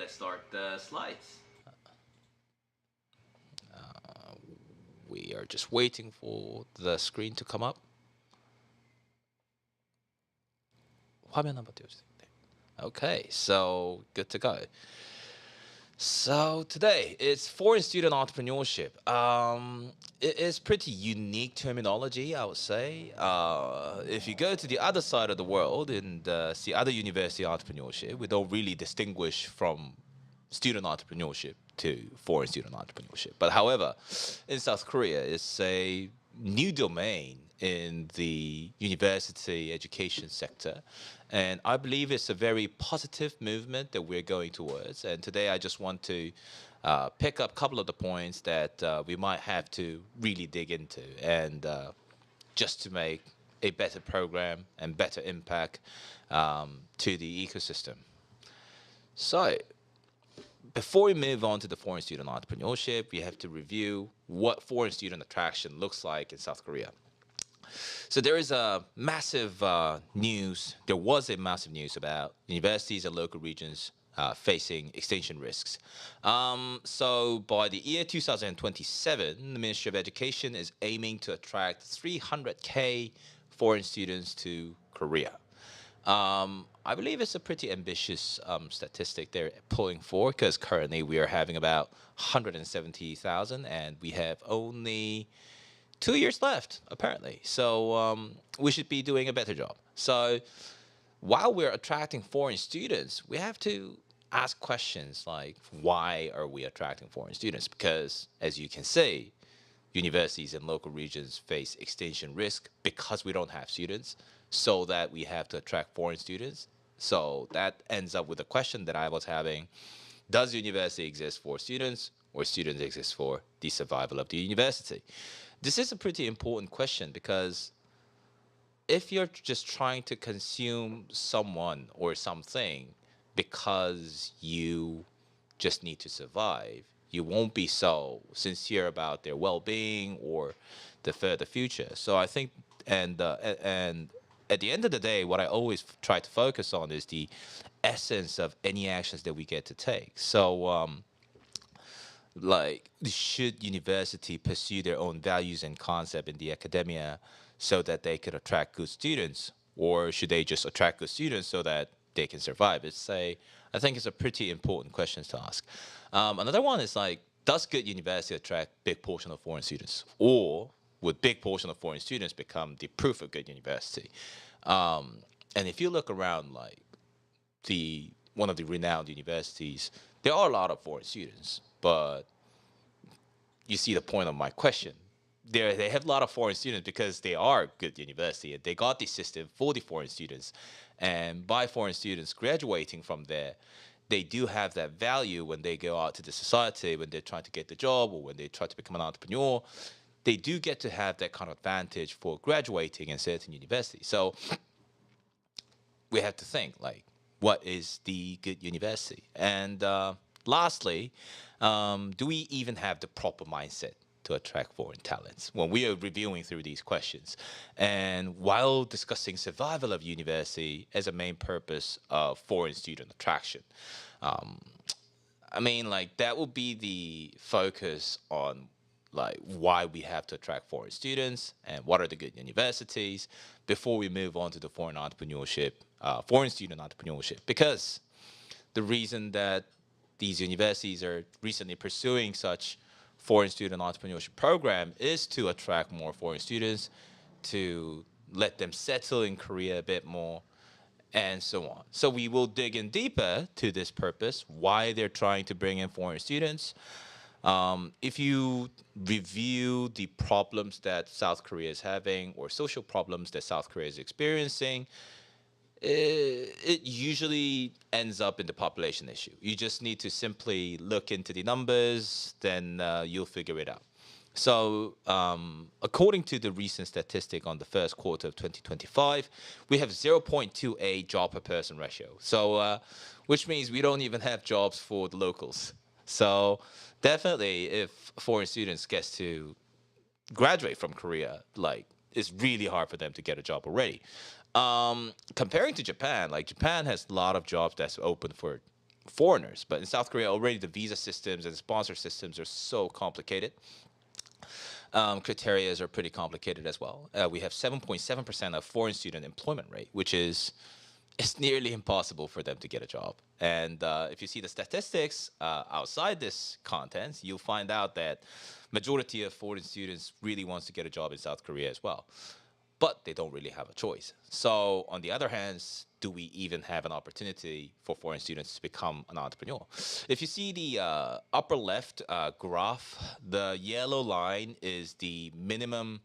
Let's start the slides. We are just waiting for the screen to come up. 화면 한번 띄워주세요. 네. Okay, so good to go. So today it's foreign student entrepreneurship. It is pretty unique terminology, I would say. If you go to the other side of the world and see other university entrepreneurship, we don't really distinguish from student entrepreneurship to foreign student entrepreneurship. But however, in South Korea, it's a new domain in the university education sector. And I believe it's a very positive movement that we're going towards. And today I just want to pick up a couple of the points that we might have to really dig into and just to make a better program and better impact to the ecosystem. So, before we move on to the foreign student entrepreneurship, we have to review what foreign student attraction looks like in South Korea. So there is a massive news. There was a massive news about universities and local regions facing extinction risks. So by the year 2027, the Ministry of Education is aiming to attract 300K foreign students to Korea. I believe it's a pretty ambitious statistic they're pulling for because currently we are having about 170,000 and we have only 2 years left, apparently. So we should be doing a better job. So while we're attracting foreign students, we have to ask questions like, why are we attracting foreign students? Because as you can see, universities in local regions face extinction risk because we don't have students, so that we have to attract foreign students. So that ends up with a question that I was having. Does university exist for students or students exist for the survival of the university? This is a pretty important question because if you're just trying to consume someone or something because you just need to survive, you won't be so sincere about their well-being or the further future. So I think, and at the end of the day, what I always try to focus on is the essence of any actions that we get to take. So like should university pursue their own values and concept in the academia so that they could attract good students, or should they just attract good students so that they can survive? I think it's a pretty important question to ask. Another one is like, does good university attract big portion of foreign students, or would big portion of foreign students become the proof of good university? And if you look around, like the one of the renowned universities, there are a lot of foreign students, but you see the point of my question. They have a lot of foreign students because they are good university and they got the system for the foreign students. And by foreign students graduating from there, they do have that value when they go out to the society, when they're trying to get the job or when they try to become an entrepreneur. They do get to have that kind of advantage for graduating in certain universities. So we have to think like, what is the good university? And lastly, do we even have the proper mindset to attract foreign talents when we are reviewing through these questions? And while discussing survival of university as a main purpose of foreign student attraction, um, I mean, like that would be the focus on like why we have to attract foreign students and what are the good universities before we move on to the foreign student entrepreneurship. Because the reason that these universities are recently pursuing such foreign student entrepreneurship program is to attract more foreign students, to let them settle in Korea a bit more, and so on. So we will dig in deeper to this purpose, why they're trying to bring in foreign students. If you review the problems that South Korea is having or social problems that South Korea is experiencing, it usually ends up in the population issue. You just need to simply look into the numbers, then you'll figure it out. So, according to the recent statistic on the first quarter of 2025, we have 0.28 job per person ratio. So, which means we don't even have jobs for the locals. So, definitely, if foreign students get to graduate from Korea, like it's really hard for them to get a job already. Comparing to Japan, like Japan has a lot of jobs that's open for foreigners. But in South Korea, already the visa systems and sponsor systems are so complicated. Criteria are pretty complicated as well. We have 7.7% of foreign student employment rate, which is it's nearly impossible for them to get a job. And if you see the statistics outside this content, you'll find out that majority of foreign students really wants to get a job in South Korea as well, but they don't really have a choice. So on the other hand, do we even have an opportunity for foreign students to become an entrepreneur? If you see the upper left graph, the yellow line is the minimum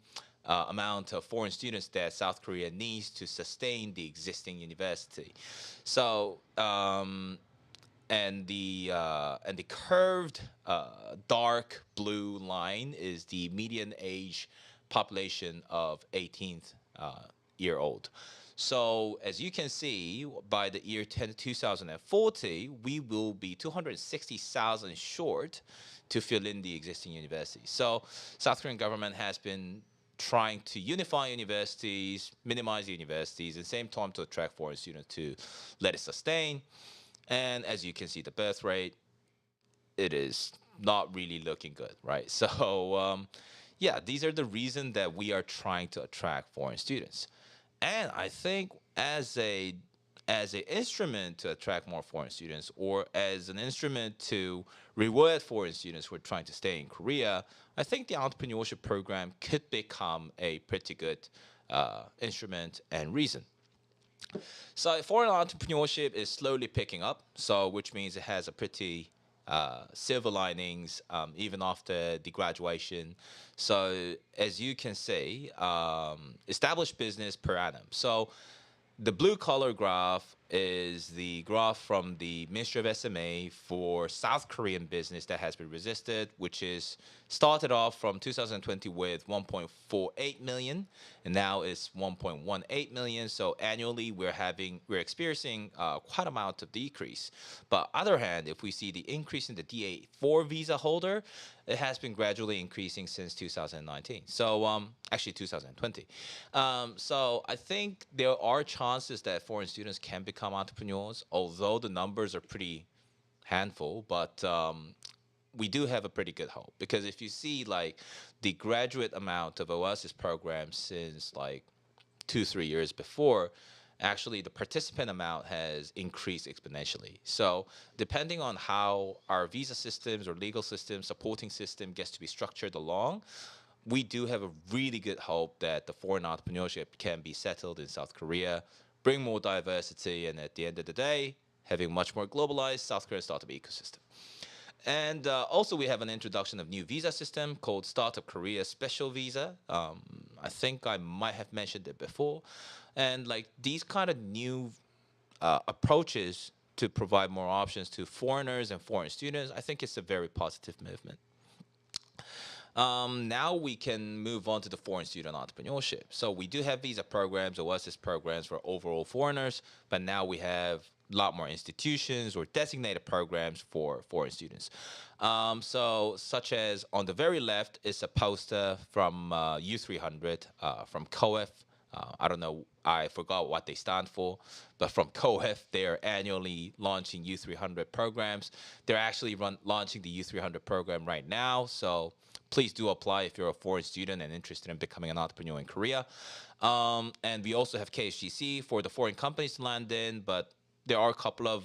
amount of foreign students that South Korea needs to sustain the existing university. So and the curved dark blue line is the median age population of 18th year old. So as you can see, by the year 2040, we will be 260,000 short to fill in the existing universities. So South Korean government has been trying to unify universities, minimize the universities, and same time to attract foreign students to let it sustain. And as you can see, the birth rate, it is not really looking good, right? So yeah, these are the reasons that we are trying to attract foreign students. And I think as an instrument to attract more foreign students, or as an instrument to reward foreign students who are trying to stay in Korea, I think the entrepreneurship program could become a pretty good instrument and reason. So foreign entrepreneurship is slowly picking up, so which means it has a pretty silver linings even after the graduation. So as you can see, established business per annum. So the blue color graph is the graph from the Ministry of SMA for South Korean business that has been resisted, which is started off from 2020 with 1.48 million, and now it's 1.18 million. So annually, we're experiencing quite amount of decrease. But other hand, if we see the increase in the DA4 visa holder, it has been gradually increasing since 2019. So actually 2020. So I think there are chances that foreign students can become entrepreneurs, although the numbers are pretty handful. But we do have a pretty good hope, because if you see like the graduate amount of Oasis programs since like 2 3 years before, actually the participant amount has increased exponentially. So depending on how our visa systems or legal systems supporting system gets to be structured along, we do have a really good hope that the foreign entrepreneurship can be settled in South Korea, bring more diversity, and at the end of the day, having much more globalized South Korean startup ecosystem. And also, we have an introduction of new visa system called Startup Korea Special Visa. I think I might have mentioned it before. And like these kind of new approaches to provide more options to foreigners and foreign students, I think it's a very positive movement. Now we can move on to the foreign student entrepreneurship. So we do have visa programs, OSIS programs for overall foreigners, but now we have a lot more institutions or designated programs for foreign students. So such as on the very left is a poster from U300 from COEF. I don't know, I forgot what they stand for, but from COEF, they're annually launching U300 programs. They're actually launching the U300 program right now, so please do apply if you're a foreign student and interested in becoming an entrepreneur in Korea. And we also have KHGC for the foreign companies to land in, but there are a couple of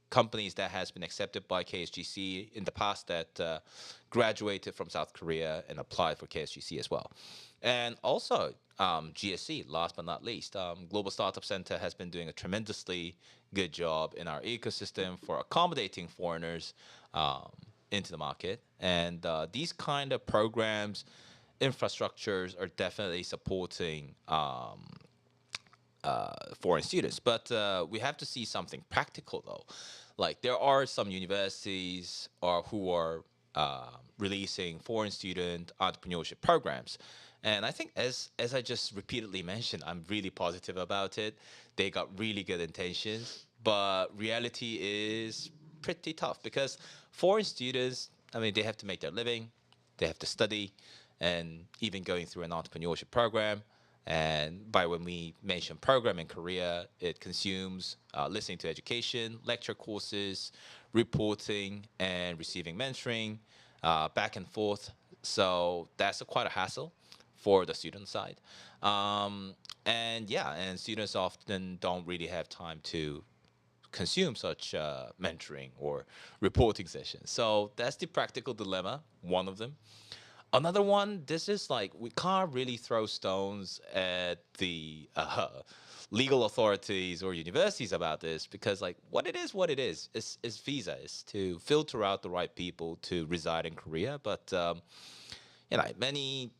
companies that has been accepted by KHGC in the past that graduated from South Korea and applied for KHGC as well. And also GSC, last but not least, Global Startup Center has been doing a tremendously good job in our ecosystem for accommodating foreigners into the market. And these kind of programs, infrastructures are definitely supporting foreign students. But we have to see something practical though. Like there are some universities who are releasing foreign student entrepreneurship programs. And I think as I just repeatedly mentioned, I'm really positive about it. They got really good intentions, but reality is pretty tough because foreign students, I mean, they have to make their living, they have to study, and even going through an entrepreneurship program, And by when we mention program in Korea, it consumes listening to education, lecture courses, reporting, and receiving mentoring, back and forth. So that's quite a hassle for the student side. And yeah, and students often don't really have time to consume such mentoring or reporting sessions. So that's the practical dilemma, one of them. Another one, this is like we can't really throw stones at the legal authorities or universities about this because, like, what it is visa is to filter out the right people to reside in Korea. But many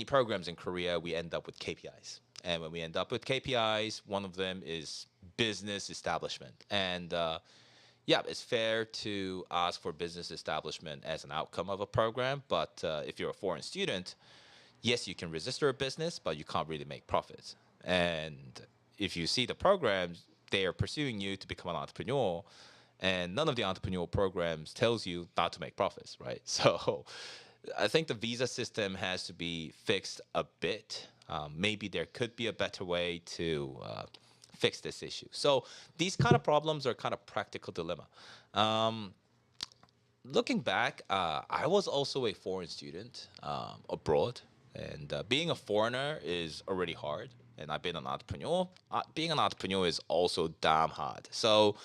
programs in Korea, we end up with KPIs. And when we end up with KPIs, one of them is business establishment. And yeah, it's fair to ask for business establishment as an outcome of a program. But if you're a foreign student, yes, you can register a business, but you can't really make profits. And if you see the programs, they are pursuing you to become an entrepreneur, and none of the entrepreneurial programs tells you not to make profits, right? So I think the visa system has to be fixed a bit. Maybe there could be a better way to fix this issue. So these kind of problems are kind of practical dilemma. Um, Looking back, I was also a foreign student abroad, and being a foreigner is already hard. And I've been an entrepreneur. Being an entrepreneur is also damn hard. So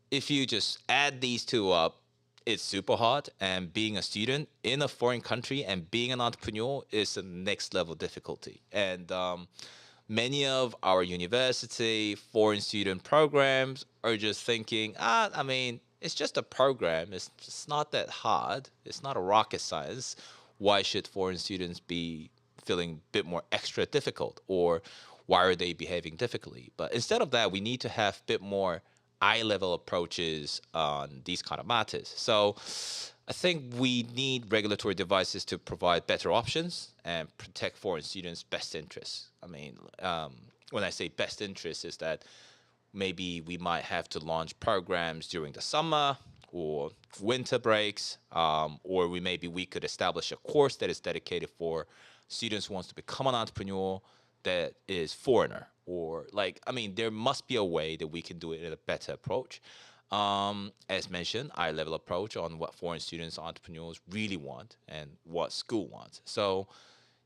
if you just add these two up, it's super hard. And being a student in a foreign country and being an entrepreneur is the next level difficulty. And many of our university foreign student programs are just thinking, I mean, it's just a program. It's just not that hard. It's not a rocket science. Why should foreign students be feeling a bit more extra difficult, or why are they behaving difficultly? But instead of that, we need to have a bit more eye level approaches on these kind of matters. So I think we need regulatory devices to provide better options and protect foreign students' best interests. I mean, when I say best interests, is that maybe we might have to launch programs during the summer or winter breaks, or we could establish a course that is dedicated for students who wants to become an entrepreneur that is foreigner, or like, I mean, there must be a way that we can do it in a better approach. As mentioned, eye level approach on what foreign students, entrepreneurs really want and what school wants. So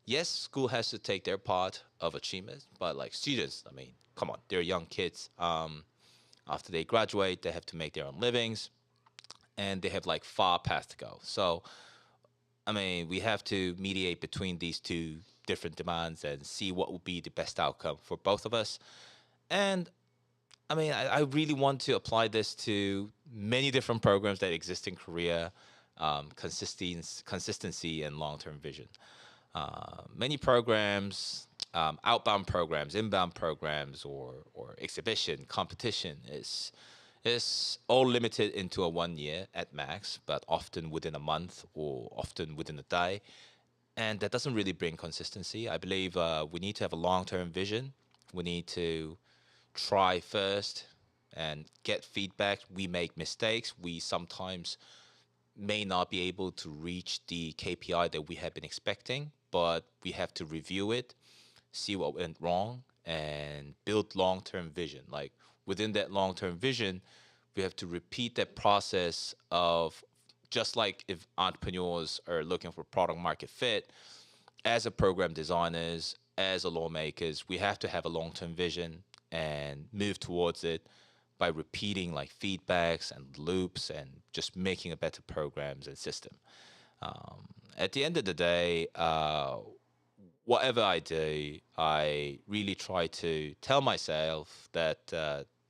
yes, school has to take their part of achievement, but like students, I mean, come on, they're young kids. After they graduate, they have to make their own livings, and they have like far path to go. So I mean, we have to mediate between these two different demands and see what would be the best outcome for both of us. And I mean, I really want to apply this to many different programs that exist in Korea. Consistency and long-term vision. Many programs, outbound programs, inbound programs, or exhibition competition is all limited into a 1 year at max, but often within a month or often within a day, and that doesn't really bring consistency. I believe we need to have a long-term vision. We need to try first and get feedback. We make mistakes. We sometimes may not be able to reach the KPI that we have been expecting, but we have to review it, see what went wrong, and build long term vision. Like within that long term vision, we have to repeat that process of just like if entrepreneurs are looking for product market fit, as a program designers, as a lawmakers, we have to have a long term vision and move towards it by repeating like feedbacks and loops and just making a better programs and system. At the end of the day, whatever I do, I really try to tell myself that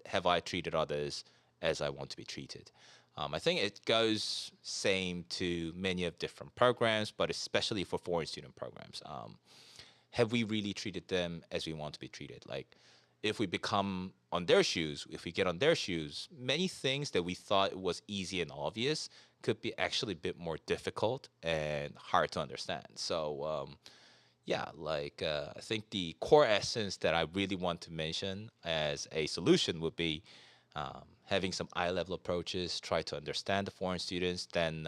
have I treated others as I want to be treated. I think it goes same to many of different programs, but especially for foreign student programs. Have we really treated them as we want to be treated? Like, if we become on their shoes, if we get on their shoes, many things that we thought was easy and obvious could be actually a bit more difficult and hard to understand. So, yeah, like I think the core essence that I really want to mention as a solution would be having some eye level approaches, try to understand the foreign students, then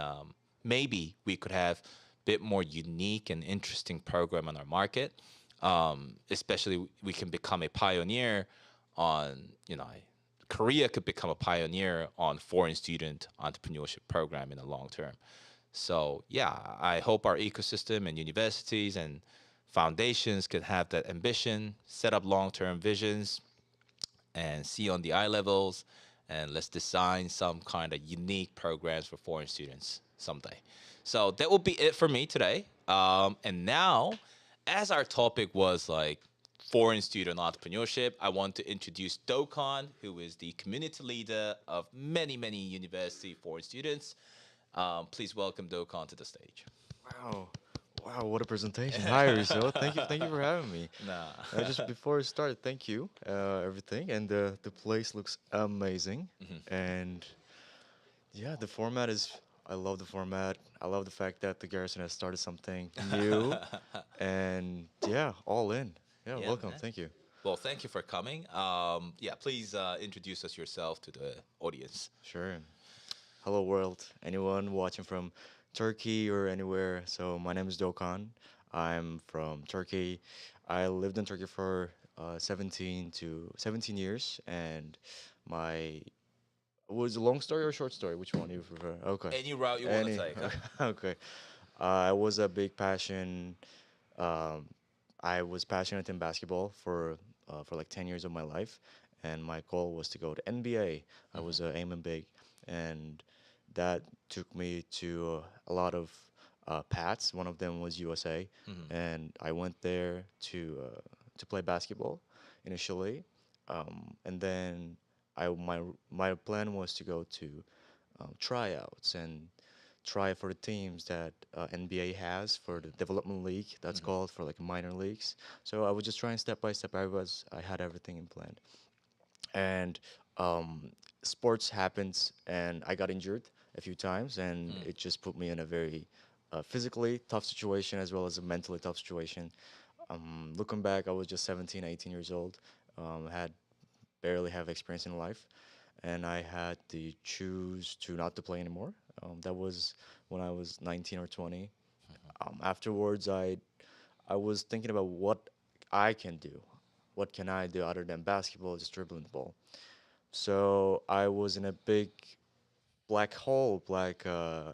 maybe we could have a bit more unique and interesting program on our market. Especially we can become a pioneer on, Korea could become a pioneer on foreign student entrepreneurship program in the long term. So yeah, I hope our ecosystem and universities and foundations could have that ambition, set up long-term visions, and see on the eye levels, and let's design some kind of unique programs for foreign students someday. So that will be it for me today. And now, as our topic was like foreign student entrepreneurship, I want to introduce Dokon, who is the community leader of many university foreign students. Please welcome Dokon to the stage. Wow. Wow, what a presentation. Hi, Riso. Thank you for having me. Nah. Just before I start, thank you, everything. And the place looks amazing. And yeah, the format is, I love the format. I love the fact that the Garrison has started something new. And yeah, all in. Yeah, Yeah, welcome. man. Thank you. Well, thank you for coming. Yeah, please introduce us yourself to the audience. Sure. Hello, world. Anyone watching from Turkey or anywhere? So, my name is Dokan. I'm from Turkey. I lived in Turkey for 17 years, and my was a long story or short story? Which one you prefer? Okay, Any route you want to any take, huh? okay. I was a big passion. Um, I was passionate in basketball for like 10 years of my life, and my goal was to go to NBA. I was aiming big, and that took me to a lot of paths. One of them was USA, and I went there to play basketball initially, and then my plan was to go to tryouts and try for the teams that NBA has for the development league. That's called for like minor leagues. So I was just trying step by step. I had everything in plan, and sports happens, and I got injured a few times, and it just put me in a very physically tough situation as well as a mentally tough situation. Looking back, I was just 17, 18 years old. Had barely have experience in life, and I had to choose to not to play anymore. That was when I was 19 or 20. Afterwards, I was thinking about what I can do. What can I do other than basketball, just dribbling the ball? So I was in a big black hole, black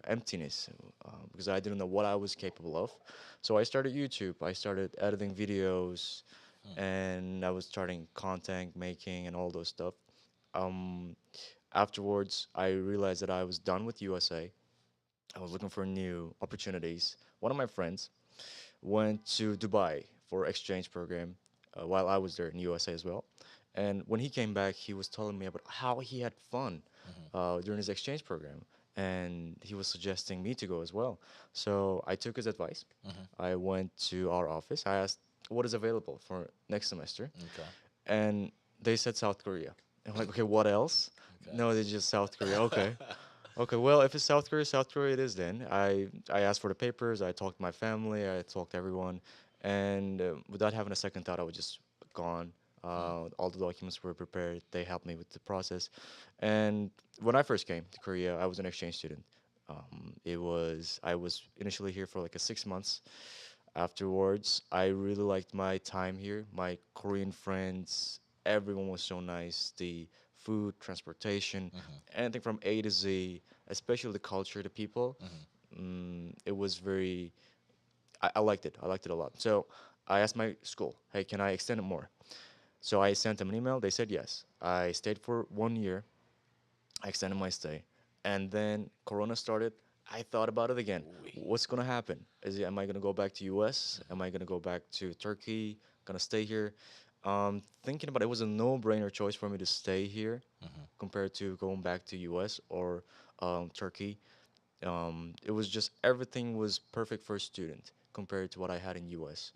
emptiness, because I didn't know what I was capable of. So I started YouTube. I started editing videos, and I was starting content making and all those stuff. Um, Afterwards, I realized that I was done with USA. I was looking for new opportunities. One of my friends went to Dubai for exchange program while I was there in USA as well. And when he came back, he was telling me about how he had fun during his exchange program, and he was suggesting me to go as well. So I took his advice. I went to our office. I asked what is available for next semester, Okay. and they said South Korea. I'm like, okay, what else? Okay. No, they just South Korea. Okay. Okay, well, if it's South Korea it is then. I asked for the papers, I talked to my family, I talked to everyone, and without having a second thought, I was just gone. All the documents were prepared. They helped me with the process. And when I first came to Korea, I was an exchange student. I was initially here for like a 6 months. Afterwards, I really liked my time here. My Korean friends, everyone was so nice. The food, transportation, anything from A to Z, especially the culture, the people. It was very. I liked it. I liked it a lot. So I asked my school, "Hey, can I extend it more?" So I sent them an email. They said yes. I stayed for 1 year. I extended my stay, and then Corona started. I thought about it again. Ooh-wee. What's gonna happen? Am I gonna go back to U.S.? Am I gonna go back to Turkey? Gonna stay here? Thinking about it, it was a no-brainer choice for me to stay here compared to going back to U.S. or Turkey. It was just everything was perfect for a student compared to what I had in U.S.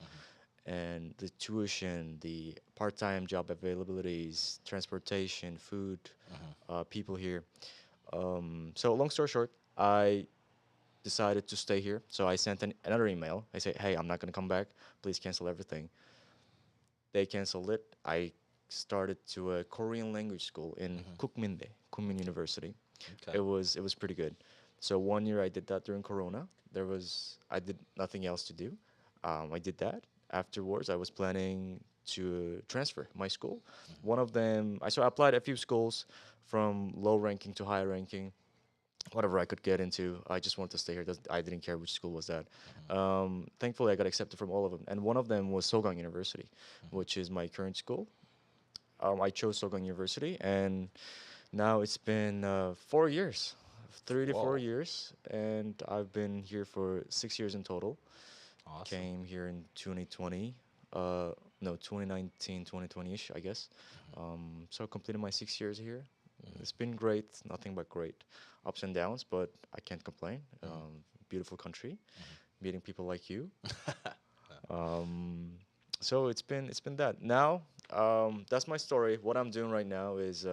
And the tuition, the part-time job availabilities, transportation, food, people here. So long story short, I decided to stay here. So I sent another email. I said, "Hey, I'm not gonna come back. Please cancel everything." They canceled it. I started to a Korean language school in Kukminde, Kunmin University. Okay. It was pretty good. So 1 year I did that during Corona. I did nothing else to do. I did that, afterwards, I was planning to transfer my school. One of them, I applied a few schools from low ranking to high ranking, whatever I could get into. I just wanted to stay here. I didn't care which school was that. Thankfully, I got accepted from all of them, and one of them was Sogang University, which is my current school. I chose Sogang University, and now it's been 4 years, 3 to 4 Whoa, years, and I've been here for 6 years in total. awesome. Came here in 2020, no, 2019, 2020-ish, I guess. So I completed my 6 years here. It's been great, nothing but great. Ups and downs, but I can't complain. Beautiful country, meeting people like you. Um, so it's been that. Now, that's my story. What I'm doing right now is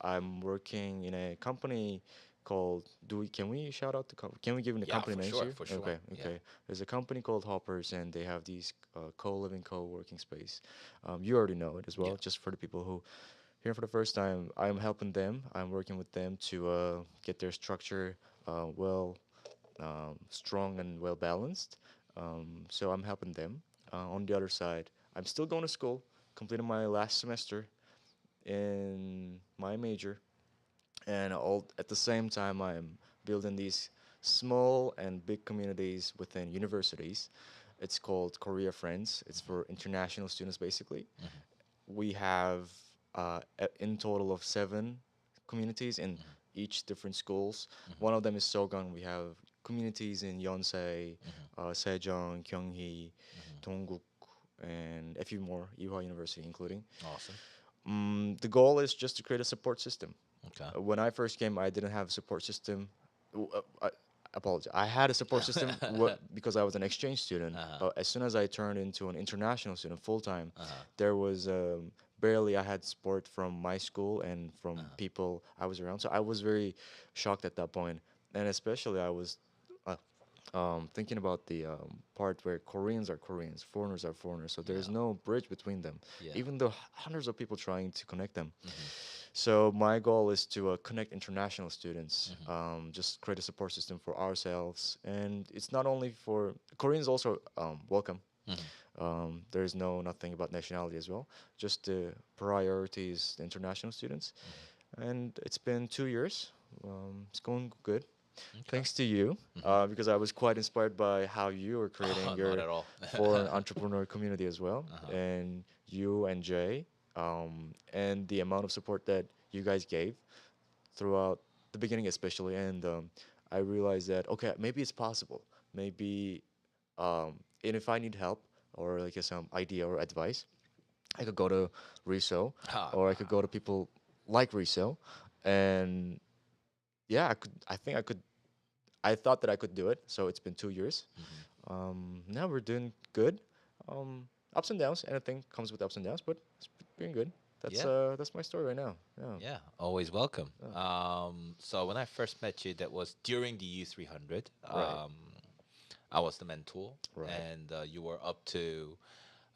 I'm working in a company called. Can we shout out the can we give the Yeah, company for names sure, here? for sure. Okay, Yeah. okay. There's a company called Hoppers, and they have these co-living, co-working space. You already know it as Yeah. well. Just for the people who here for the first time, I'm helping them. I'm working with them to get their structure well strong and well balanced. So I'm helping them. On the other side, I'm still going to school, completing my last semester in my major, and all at the same time I'm building these small and big communities within universities. It's called Korea Friends. It's for international students basically. We have in total of 7 communities in each different schools. One of them is Sogang. We have communities in Yonsei, Sejong, Gyeonggi, Dongguk, and a few more, Ewha University including. Awesome. The goal is just to create a support system. Okay. When I first came, I didn't have a support system. I apologize. I had a support system because I was an exchange student. Uh-huh. But as soon as I turned into an international student full time, Uh-huh. there was barely I had support from my school and from people I was around. So I was very shocked at that point, and especially I was uh, thinking about the part where Koreans are Koreans, foreigners are foreigners. So there's Yeah. no bridge between them, Yeah. even though hundreds of people trying to connect them. Mm-hmm. So my goal is to connect international students, just create a support system for ourselves, and it's not only for Koreans also welcome. Mm-hmm. There is nothing about nationality as well. Just the priority is the international students, and it's been 2 years. It's going good. Okay. Thanks to you, because I was quite inspired by how you are creating Oh, not your at all. foreign entrepreneur community as well, Uh-huh. and you and Jay, and the amount of support that you guys gave throughout the beginning, especially. And I realized that okay, maybe it's possible. Maybe, and if I need help or like some idea or advice, I could go to Riso, Ah, or I could go to people like Riso, and yeah, I could. I think I could. I thought that I could do it. So it's been 2 years. Now we're doing good. Ups and downs. Anything comes with ups and downs, but it's been good. yeah, That's my story right now. Yeah. yeah, always welcome. Yeah. So when I first met you, that was during the U300. Right. I was the mentor, Right. and you were up to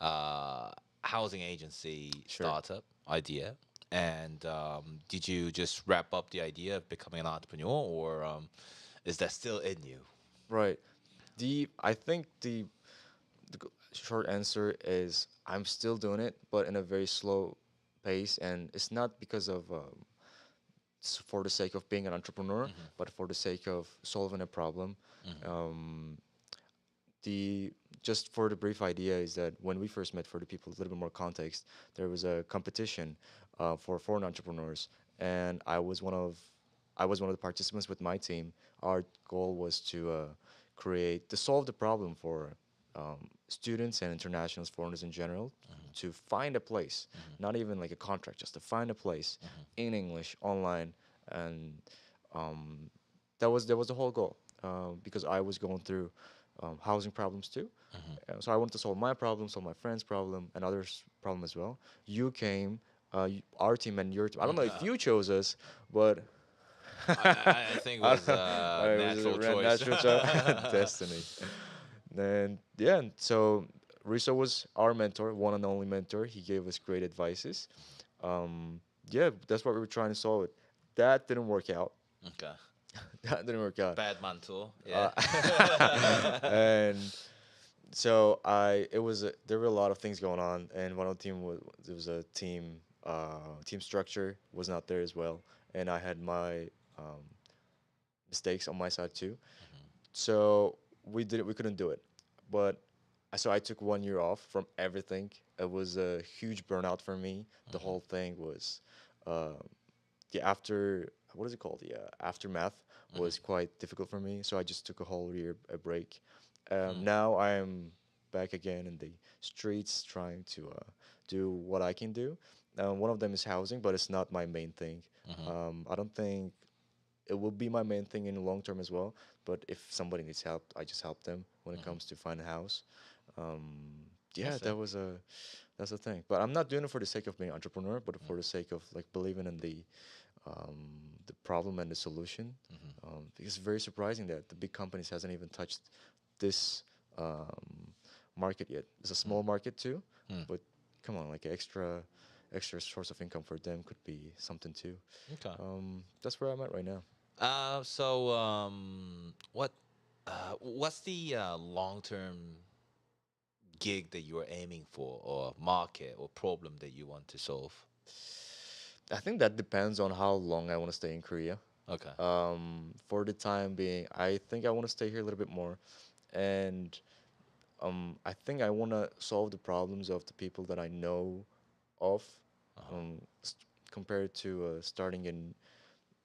uh, housing agency Sure. startup idea. And did you just wrap up the idea of becoming an entrepreneur, or is that still in you? Right. I think the short answer is I'm still doing it, but in a very slow pace, and it's not because of for the sake of being an entrepreneur, but for the sake of solving a problem. Um, the just for the brief idea is that when we first met, for the people, a little bit more context, there was a competition for foreign entrepreneurs, and I was one of the participants with my team. Our goal was to to solve the problem for students and internationals, foreigners in general, to find a place, not even like a contract, just to find a place in English online, and um, that was the whole goal. Because I was going through housing problems too, so I wanted to solve my problem, solve my friend's problem, and others' problem as well. You came, our team and your team. I don't know if you chose us, but I think it I was don't know, a it was a natural choice. natural destiny. And yeah, so Risa was our mentor, one and only mentor. He gave us great advices. Yeah, that's what we were trying to solve it. That didn't work out. Okay. That didn't work out. Bad mentor. Uh, Yeah. and So there were a lot of things going on, and one of the team was there was a team structure was not there as well, and I had my um, mistakes on my side too. So we couldn't do it, but so I took 1 year off from everything. It was a huge burnout for me. The whole thing was uh, the after what is it called? The aftermath Mm-hmm. was quite difficult for me. So I just took a whole year a break. Mm. Now I am back again in the streets trying to do what I can do. One of them is housing, but it's not my main thing. Mm-hmm. I don't think it will be my main thing in the long term as well. But if somebody needs help, I just help them when it Mm-hmm. comes to find a house. Um, I yeah, see. that's the thing. But I'm not doing it for the sake of being an entrepreneur, but Mm. for the sake of like believing in the problem and the solution. Mm-hmm. Because it's very surprising that the big companies hasn't even touched this market yet. It's a small market too, Mm. but come on, like extra source of income for them could be something too. Okay. That's where I'm at right now. What's the long-term gig that you are aiming for, or market or problem that you want to solve? I think that depends on how long I want to stay in Korea. Okay. For the time being, I think I want to stay here a little bit more, and I think I want to solve the problems of the people that I know of, Uh-huh. um, compared to starting in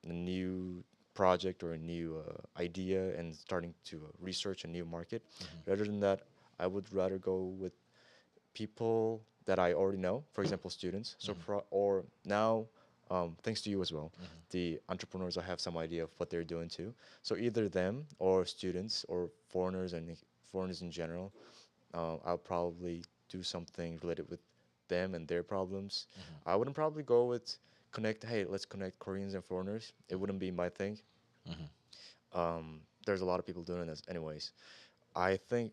a new project or a new idea and starting to research a new market. Rather than that, I would rather go with people that I already know, for example, students. So, or now, thanks to you as well, the entrepreneurs, I have some idea of what they're doing too. So, either them or students or foreigners and foreigners in general, I'll probably do something related with them and their problems. I wouldn't probably go with hey, let's connect Koreans and foreigners. It wouldn't be my thing. Mm-hmm. There's a lot of people doing this, anyways. I think,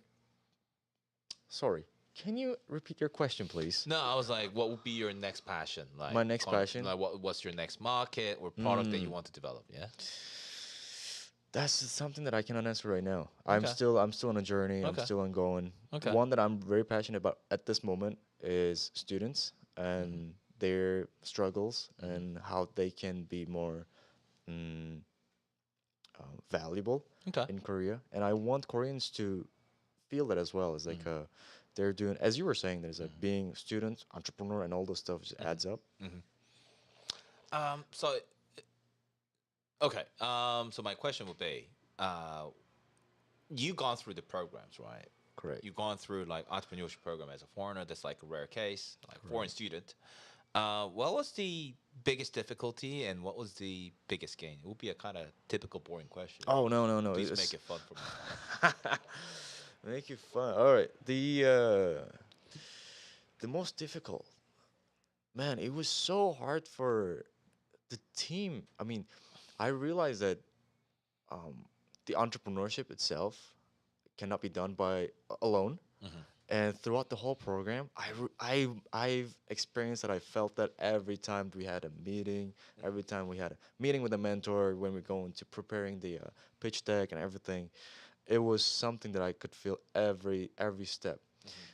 sorry, can you repeat your question, please? No, I was like, what would be your next passion? My next passion? Like what's your next market or product that you want to develop? Yeah. That's something that I cannot answer right now. Okay. I'm still on a journey. I'm Okay. still ongoing. Okay. One that I'm very passionate about at this moment is students and their struggles and how they can be more mm, valuable Okay. in Korea. And I want Koreans to feel that as well. It's like they're doing, as you were saying, there's a being student, entrepreneur, and all those stuff just adds up. So okay. So my question would be, you gone through the programs, right? Correct. You've gone through like entrepreneurship program as a foreigner. That's like a rare case, like foreign student. What was the biggest difficulty and what was the biggest gain? It would be a kind of typical boring question. Oh no no no! Please make It's it fun for me. make it fun. All right. The most difficult, man. It was so hard for the team. I mean, I realized that um, the entrepreneurship itself cannot be done by alone. And throughout the whole program, I've experienced that. I felt that every time we had a meeting, every time we had a meeting with a mentor, when we're going to preparing the pitch deck and everything, it was something that I could feel every step.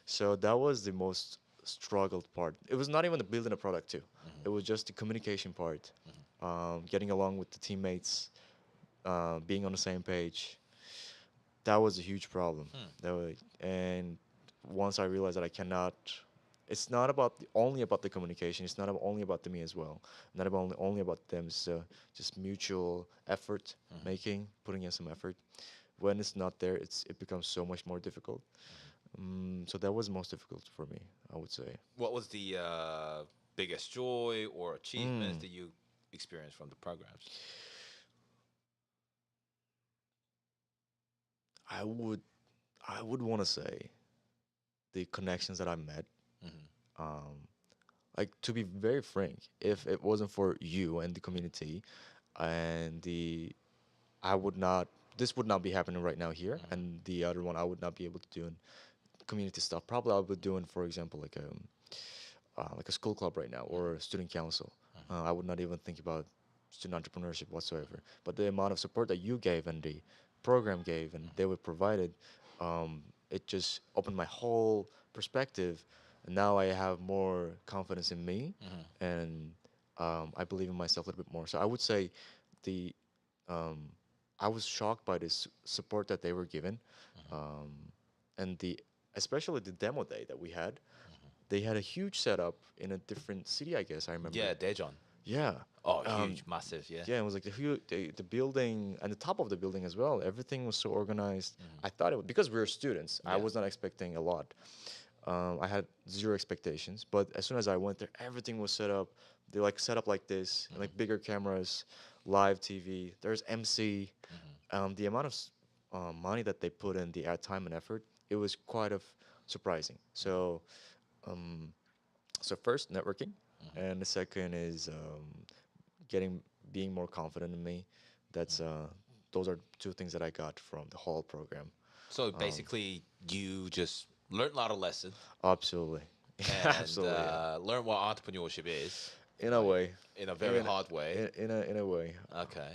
So that was the most struggled part. It was not even the building a product too. It was just the communication part, getting along with the teammates, being on the same page. That was a huge problem. And once I realized that I cannot, it's not about only about the communication. It's not only about the me as well. Not about only about them. It's just mutual effort making, putting in some effort. When it's not there, it becomes so much more difficult. So that was most difficult for me, I would say. What was the biggest joy or achievements Mm, that you experienced from the programs? I would I would want to say the connections that I met. Um, like to be very frank, if it wasn't for you and the community, and the I would not this would not be happening right now here, and the other one I would not be able to do in community stuff. Probably I would do in, for example, like a school club right now or a student council. I would not even think about student entrepreneurship whatsoever. But the amount of support that you gave and the program gave and they were provided, it just opened my whole perspective. And now I have more confidence in me, and I believe in myself a little bit more. So I would say the um, I was shocked by this support that they were given, um, and the especially the demo day that we had. They had a huge setup in a different city, I guess. I remember. Yeah, Daejeon. Yeah. Oh, Um, huge, massive, yeah. yeah, it was like the building and the top of the building as well. Everything was so organized. I thought it was, because we were students. I Yeah. was not expecting a lot. I had zero expectations, but as soon as I went there, everything was set up. They like set up like this, like bigger cameras, live TV. There's MC. The amount of money that they put in, the ad time and effort, it was quite of surprising. So, um, so first networking, and the second is getting being more confident in me. That's those are two things that I got from the whole program. So basically, you just learned a lot of lessons Absolutely, and absolutely, yeah. learned what entrepreneurship is, In a like way, in a very in hard way. in a way, Okay.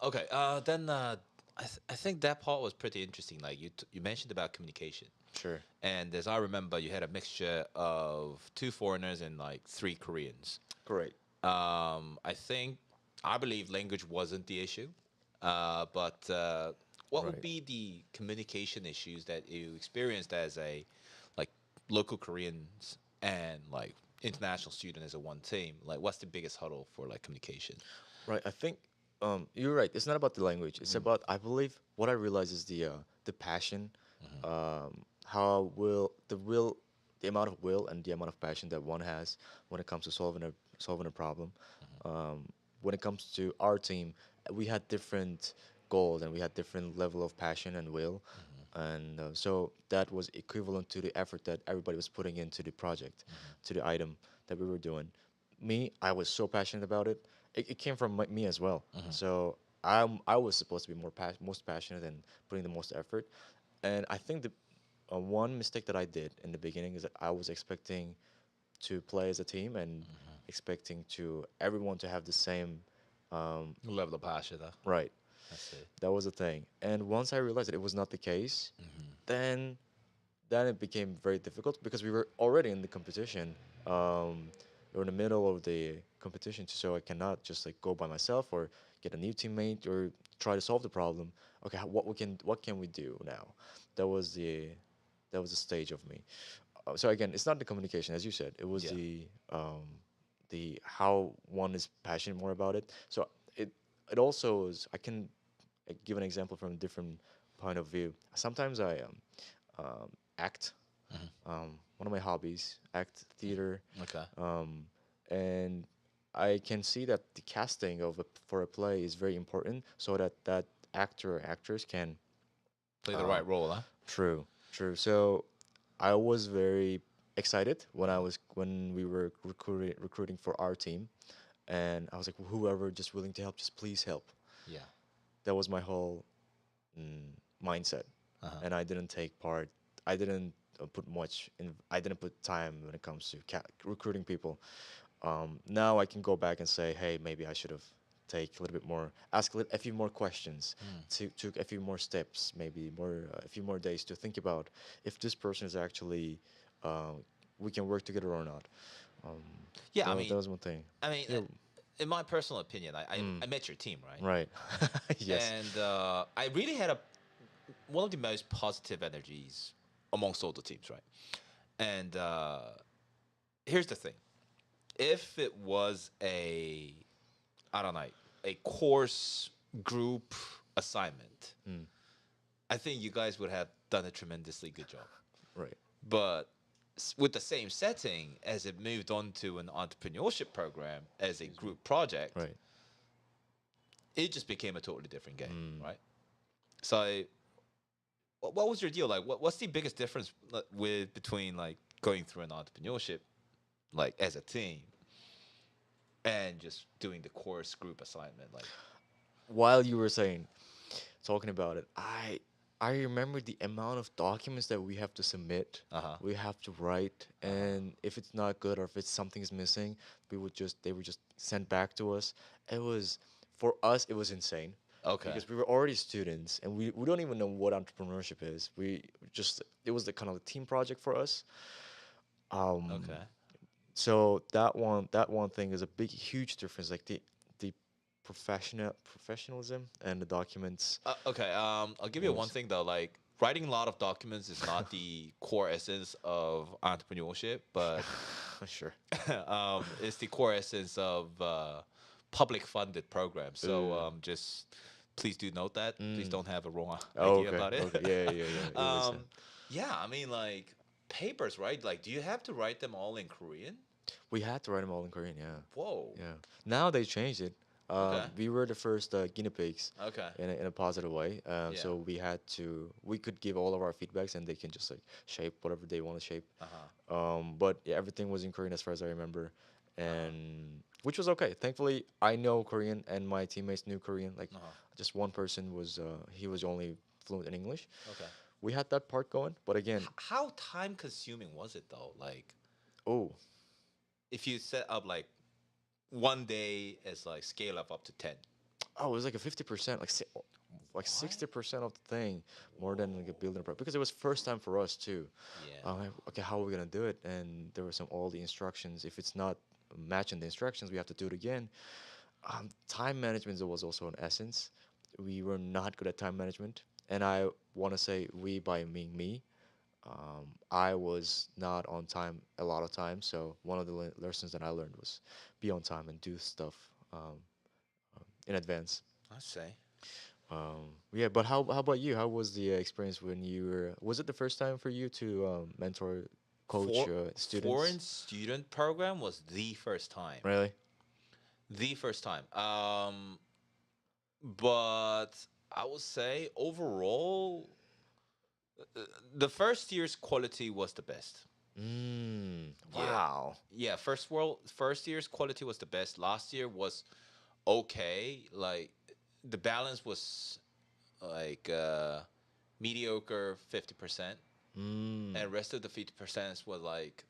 Okay. Then I think that part was pretty interesting. Like you mentioned about communication, sure, and as I remember, you had a mixture of two foreigners and like three Koreans. great. I believe language wasn't the issue, but what would Right. be the communication issues that you experienced as a like local Koreans and like international student as a one team? Like, what's the biggest hurdle for like communication? Right. I think you're right. It's not about the language. It's about, I believe, what I realize is the passion, how will the amount of will and the amount of passion that one has when it comes to solving a problem. When it comes to our team, we had different goals and we had different level of passion and will, and so that was equivalent to the effort that everybody was putting into the project, to the item that we were doing. Me, I was so passionate about it. It came from me as well. So I was supposed to be most passionate and putting the most effort. And I think the one mistake that I did in the beginning is that I was expecting to play as a team and expecting to everyone to have the same Level of passion, though. right. I see. That was the thing. And once I realized that it was not the case, then then it became very difficult because we were already in the competition. We were in the middle of the competition, so I cannot just like go by myself or get a new teammate or try to solve the problem. Okay, what can we do now? That was the that was the stage of me. So again, it's not the communication, as you said. It was Yeah. the how one is passionate more about it. So it also is. I can give an example from a different point of view. Sometimes I act. One of my hobbies, act theater, Okay. and I can see that the casting for a play is very important, so that that actor or actress can. Play the Uh, right role, huh? true, true. So I was very excited when we were recruiting for our team, and I was like, whoever just willing to help, just please help. Yeah. That was my whole mindset, Uh-huh. and I didn't take part. I didn't put much in. I didn't put time when it comes to recruiting people. Now I can go back and say, hey, maybe I should have take a little bit more, ask a few more questions, to took a few more steps, maybe a few more days to think about if this person is actually uh, we can work together or not. Um, Yeah, that was one thing. Yeah, in my personal opinion, I met your team, right? right. Yes. And I really had a one of the most positive energies amongst all the teams, right? And here's the thing: if it was I don't know, a course group assignment, I think you guys would have done a tremendously good job. Right. But with the same setting, as it moved on to an entrepreneurship program as a group project, Right. it just became a totally different game, right? So, what was your deal? Like, what's the biggest difference with between like going through an entrepreneurship, like as a team, and just doing the course group assignment? Like, While you were talking about it, I remember the amount of documents that we have to submit, uh huh, we have to write, and if it's not good or if it's something's missing, they would just send back to us. It was for us, it was insane Okay. because we were already students and we don't even know what entrepreneurship is. We just it was the kind of a team project for us. Um, Okay. so that one thing is a big huge difference. Like the professionalism and the documents Okay. I'll give you one was thing though. Like writing a lot of documents is not the core essence of entrepreneurship, but sure. it's the core essence of public funded programs. So Uh, just please do note that. Please mm. don't have a wrong Oh, idea okay. about it. Okay. Yeah, yeah, yeah. It was. Yeah, I mean, like papers, right? Like, do you have to write them all in Korean? We had to write them all in Korean. Yeah. Whoa. Yeah. Now they changed it. Okay. We were the first guinea pigs Okay. in a positive way. Yeah. So we could give all of our feedbacks and they can just like shape whatever they want to shape. Uh huh. But yeah, everything was in Korean as far as I remember, Uh huh. and which was okay. Thankfully, I know Korean and my teammates knew Korean. Like, Uh huh. just one person was he was only fluent in English. Okay. We had that part going, but again, How time consuming was it though? Like, oh, if you set up like one day as like scale up to 10. oh, it was like a 50%, like What? 60% of the thing, more than like a building a because it was first time for us too. Yeah. Like, okay, how are we gonna do it? And there were all the instructions. If it's not matching the instructions, we have to do it again. Time management was also an essence. We were not good at time management, and I want to say we by meaning me. I was not on time a lot of times, so one of the lessons that I learned was be on time and do stuff in advance. I say. Yeah, but how about you? How was the experience when you were? Was it the first time for you to mentor, coach For students? foreign student program was the first time. Really? The first time. But I would say overall, the first year's quality was the best. Yeah, Wow. yeah. First year's quality was the best. Last year was okay. Like the balance was like mediocre 50%, Mm. and rest of the 50% was like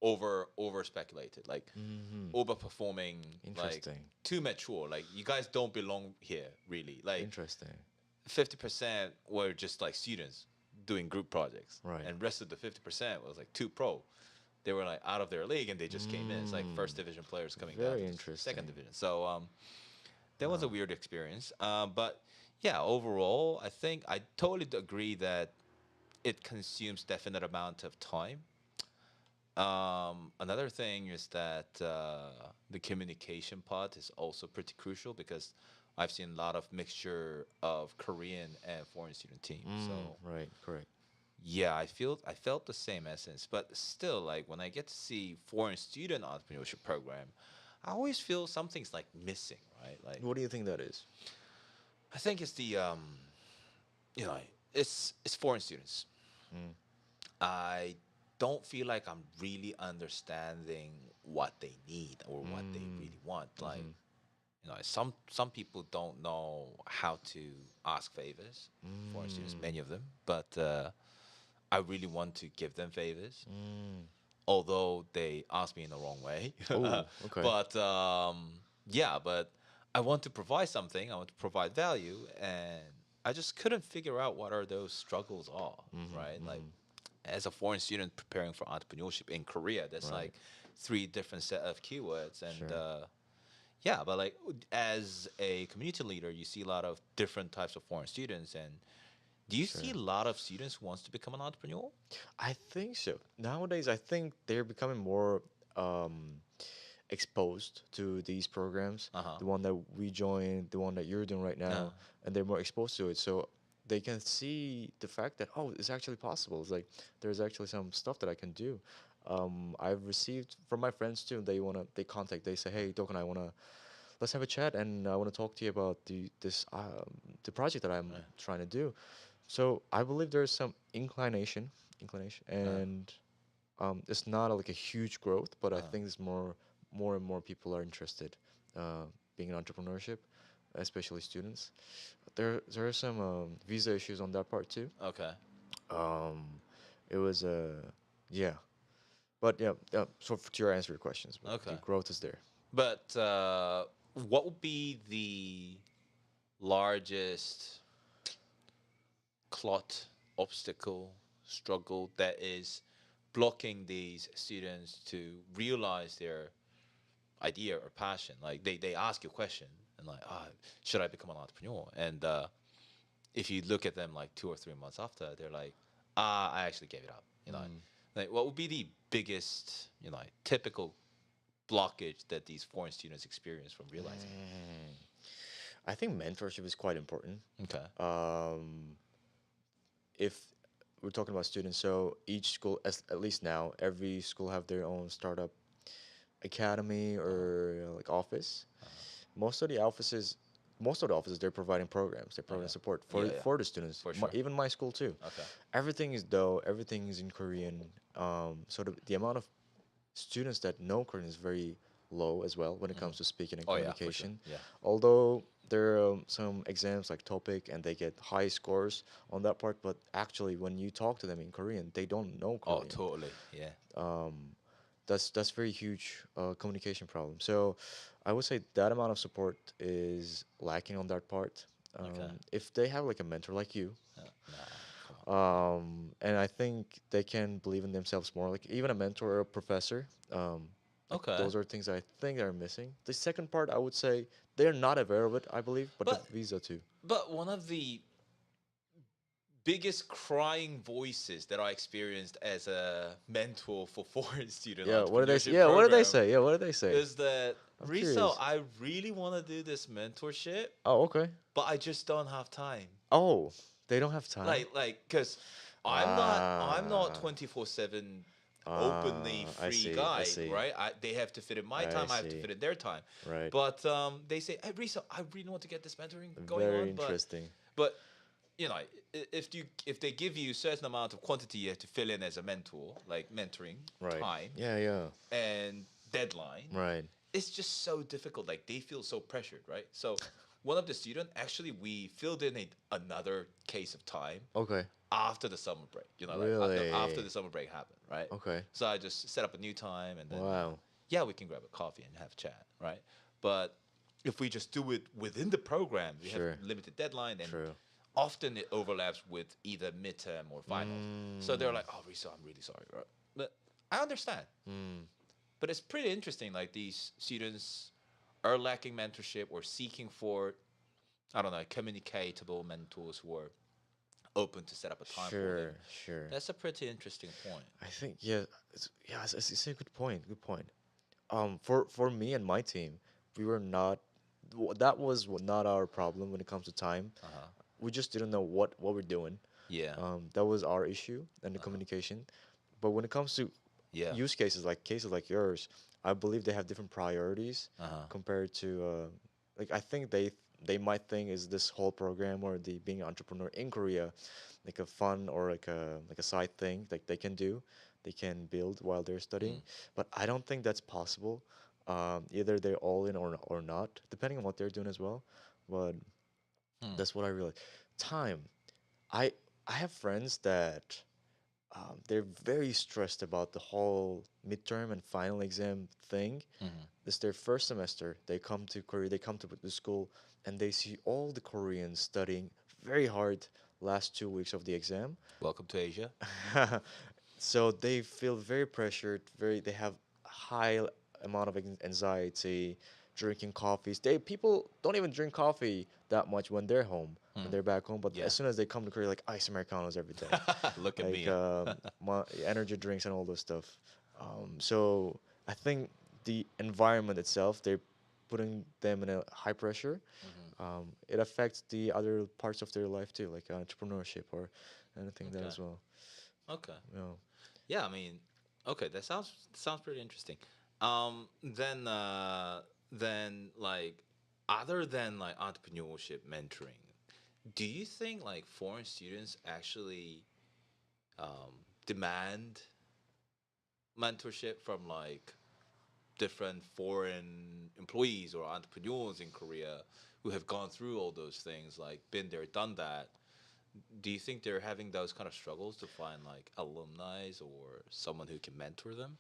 over speculated, like Hmm. overperforming, like Interesting. too mature. Like you guys don't belong here, really. Like Interesting. 50% were just like students doing group projects, Right. and rest of the 50% was like too pro. They were like out of their league and they just came in. It's like Mm. first division players coming down Very to second interesting. division. So that was a Wow. weird experience. But yeah, overall, I think I totally agree that it consumes definite amount of time. Another thing is that the communication part is also pretty crucial because I've seen a lot of mixture of Korean and foreign student teams. Mm. So Right. Correct. yeah, I felt the same essence, but still, like when I get to see foreign student entrepreneurship program, I always feel something's like missing, right? Like What do you think that is? I think it's the you know, it's foreign students. Mm. I don't feel like I'm really understanding what they need or what they Mm. really want. Like, Mm-hmm. some people don't know how to ask favors. Foreign students, Mm. many of them, but I really want to give them favors, Mm. although they ask me in the wrong way. Oh. Okay. But yeah, but I want to provide something. I want to provide value, and I just couldn't figure out what are those struggles are, Mm-hmm. right? Like Mm-hmm. as a foreign student preparing for entrepreneurship in Korea, there's Right. like three different set of keywords, and Sure. yeah, but like as a community leader, you see a lot of different types of foreign students, and do you see Sure. a lot of students who wants to become an entrepreneur? I think so. Nowadays, I think they're becoming more um, exposed to these programs. Uh huh. The one that we joined, the one that you're doing right Uh, now, and they're more exposed to it. So they can see the fact that, oh, it's actually possible. It's like there's actually some stuff that I can do. I've received from my friends too. They say, hey, Dokun, let's have a chat, and I wanna talk to you about the project that I'm uh, trying to do. So I believe there's some inclination, uh, and it's not like a huge growth, but I uh, think it's more and more people are interested uh, being in entrepreneurship, especially students. There are some visa issues on that part too. okay. Um, it was yeah, but yeah. To your answer your questions, but the Okay. growth is there. But what would be the largest clot, obstacle, struggle that is blocking these students to realize their idea or passion? Like they ask you a question and like, should I become an entrepreneur? And if you look at them like 2 or 3 months after, they're like, I actually gave it up. Like what would be the biggest, like typical blockage that these foreign students experience from realizing it? I think mentorship is quite important. Okay. If we're talking about students, so each school, at least now, every school have their own startup academy or like office. Most of the offices, most of the offices, they're providing programs. They're providing Okay. support Yeah, yeah. for the students. For sure. Even my school too. Okay. Everything is in Korean. So the amount of students that know Korean is very low as well when it comes to speaking and Oh yeah, for sure. communication. Yeah. Although there are some exams like TOPIK and they get high scores on that part, but actually when you talk to them in Korean, they don't know Oh, Korean. totally. Yeah. That's very huge communication problem. So I would say that amount of support is lacking on that part. Okay. If they have like a mentor like you, Nah, come on. and I think they can believe in themselves more, like even a mentor or a professor. Like Okay. those are things I think are missing. The second part, I would say they're not aware of it, I believe, but the But visa too. one of the biggest crying voices that I experienced as a mentor for foreign student Yeah, what did they say? entrepreneurship Yeah, what did they program say? Yeah, what did they say? is that I'm Riso, curious. I really want to do this mentorship, Oh, okay. but I just don't have time. Oh, they don't have time. Cause I'm not Ah, 24/7 openly I free see. I guy, see. right? They have to fit in my I time. I have to see. fit in their time. Right. But they say, "Hey, Risa, I really want to get this mentoring going Very on, interesting. but if they give you a certain amount of quantity you have to fill in as a mentor, like mentoring Right. time Yeah, yeah. and deadline, Right. it's just so difficult. Like they feel so pressured, right? So one of the student actually we filled in another case of time Okay. after the summer break. Like after Really? the summer break happened, right? Okay. So I just set up a new time and then Wow. yeah, we can grab a coffee and have a chat, right? But if we just do it within the program, we have Sure. limited deadline and True. often it overlaps with either midterm or finals. So they're Mm. like, "Oh, Risa, I'm really sorry," right? But I understand. Mm. But it's pretty interesting. Like these students are lacking mentorship or seeking for, I don't know, communicatable mentors who are open to set up a time for them. Sure. Sure. That's a pretty interesting point. I think yeah. It's a good point. Good point. For me and my team, we were not. That was not our problem when it comes to time. Uh huh. We just didn't know what we're doing. Yeah. That was our issue and the communication. But when it comes to Yeah. cases like yours, I believe they have different priorities Uh huh. compared to like I think they might think is this whole program or the being an entrepreneur in Korea like a fun or like a side thing like they can do, they can build while they're studying. But I don't think that's possible. Either they're all in or not, depending on what they're doing as well. But Hmm. that's what I realize. Time. I I have friends that they're very stressed about the whole midterm and final exam thing. Hmm. It's their first semester. They come to Korea, they come to the school, and they see all the Koreans studying very hard last 2 weeks of the exam. Welcome to Asia. So they feel very pressured, they have high amount of anxiety, drinking coffees. People don't even drink coffee that much when they're home, when they're back home. But Yeah. as soon as they come to Korea, like ice americanos every day, Look at like me. energy drinks and all those stuff. So I think the environment itself, they're putting them in a high pressure. It affects the other parts of their life too, like entrepreneurship or anything that Okay. as well. Okay. You know. Yeah, I mean, okay, that sounds pretty interesting. Then like other than like entrepreneurship mentoring, do you think like foreign students actually demand mentorship from like different foreign employees or entrepreneurs in Korea who have gone through all those things, like been there, done that? Do you think they're having those kind of struggles to find like alumni or someone who can mentor them?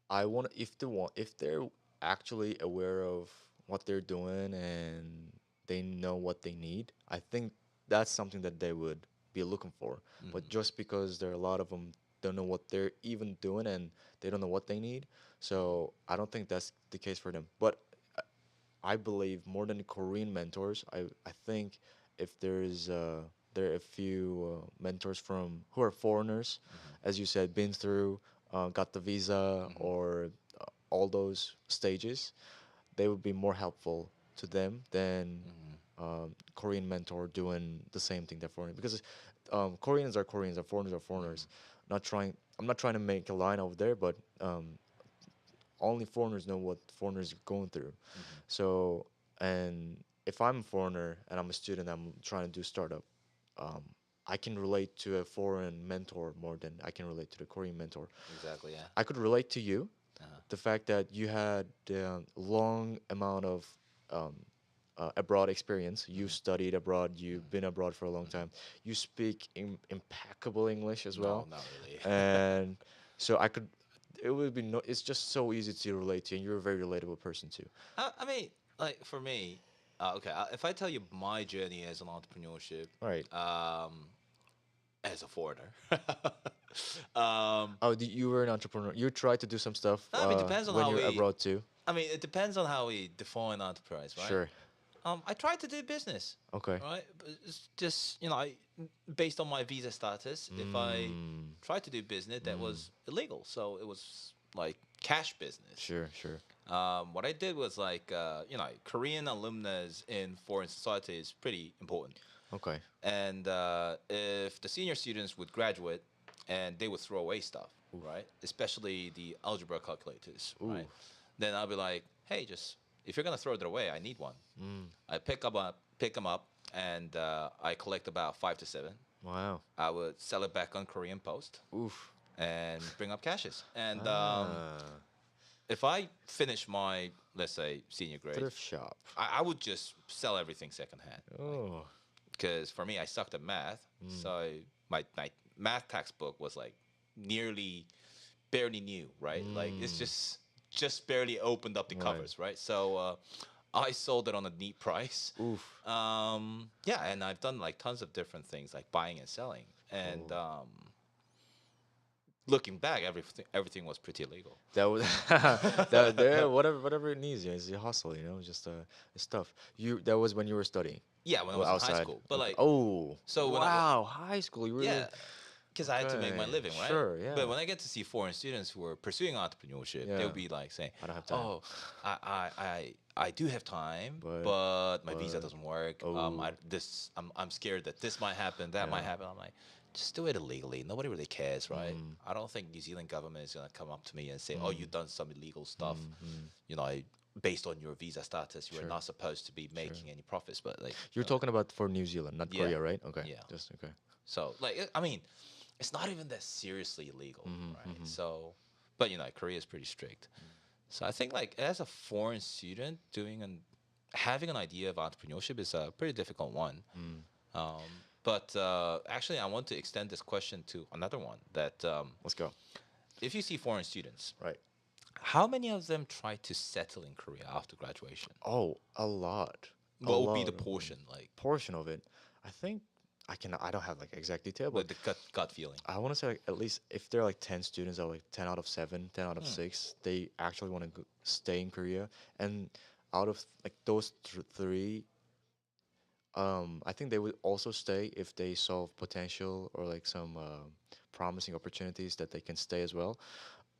I want if they're actually aware of what they're doing and they know what they need, I think that's something that they would be looking for. But just because there are a lot of them don't know what they're even doing and they don't know what they need, so I don't think that's the case for them. But I believe more than Korean mentors, I think if there are a few mentors from who are foreigners, as you said, been through, got the visa or all those stages, they would be more helpful to them than Korean mentor doing the same thing that foreign, because Koreans are Koreans and foreigners are foreigners. Not trying, I'm not trying to make a line over there, but only foreigners know what foreigners are going through. So, and if I'm a foreigner and I'm a student, I'm trying to do startup, um, I can relate to a foreign mentor more than I can relate to the Korean mentor. Exactly. Yeah. I could relate to you, Uh-huh. the fact that you had a long amount of um, abroad experience. You studied abroad. You've been abroad for a long time. You speak impeccable English as No, well, not really. and so I could. It would be no. It's just so easy to relate to, and you're a very relatable person too. I mean, like for me, okay, if I tell you my journey as an entrepreneurship, All right. um, as a foreigner, um, Oh, you were an entrepreneur. You tried to do some stuff I mean, depends on when how you're we. abroad too. I mean, it depends on how we define enterprise, right? Sure. I tried to do business, Okay. right? But it's just based on my visa status, if I Mm, tried to do business, that was illegal. So it was like cash business. sure. Sure. What I did was like, Korean alumnus in foreign society is pretty important. Okay. And if the senior students would graduate and they would throw away stuff, right? Especially the algebra calculators, Ooh. right? Then I'll be like, hey, just if you're gonna throw it away, I need one. I pick them up, and I collect about 5 to 7. Wow. I would sell it back on Korean Post Oof. and bring up cashes. And Ah. if I finish my, let's say, senior grade, Thrift shop. I would just sell everything secondhand. Oh. Because for me, I sucked at math, so my math textbook was like nearly, barely new, right? Like it's just barely opened up the Right. covers, right? So I sold it on a neat price. Oof. Yeah, and I've done like tons of different things, like buying and selling, and Oh. looking back, everything was pretty illegal. That was that there whatever it needs, yeah, it's a hustle, just it's tough. That was when you were studying. Yeah, when I Well, was in high outside. school, but Okay. like, Oh. so when Wow, high school. You really yeah, because I had to make my okay. living, right? Sure, yeah. But when I get to see foreign students who are pursuing entrepreneurship, Yeah. they'll be like saying, I don't have time. "Oh, I do have time, But but my visa but doesn't work. oh I'm scared that this might happen, that might yeah. happen." I'm like, just do it illegally. Nobody really cares, right? Mm, I don't think New Zealand government is gonna come up to me and say, "Oh, you've done some illegal stuff." mm. Based on your visa status, you are Sure. not supposed to be making any profits. But like, You're talking about for New Zealand, not yeah, Korea, right? Okay. yeah. Just okay. So like I mean, it's not even that seriously illegal, right? So, but Korea is pretty strict. So I think like as a foreign student having an idea of entrepreneurship is a pretty difficult one. Um, but actually, I want to extend this question to another one that Let's go. if you see foreign students, Right. how many of them try to settle in Korea after graduation? Oh, a lot. A What would be lot the of them. portion like, Portion of it. I think I don't have like exact detail, but the gut feeling? I want to say like at least if there are like 10 students or like 10 out of 7, 10 out of Hmm. 6, they actually want to stay in Korea. And out of like those 3, I think they would also stay if they saw potential or like some promising opportunities that they can stay as well.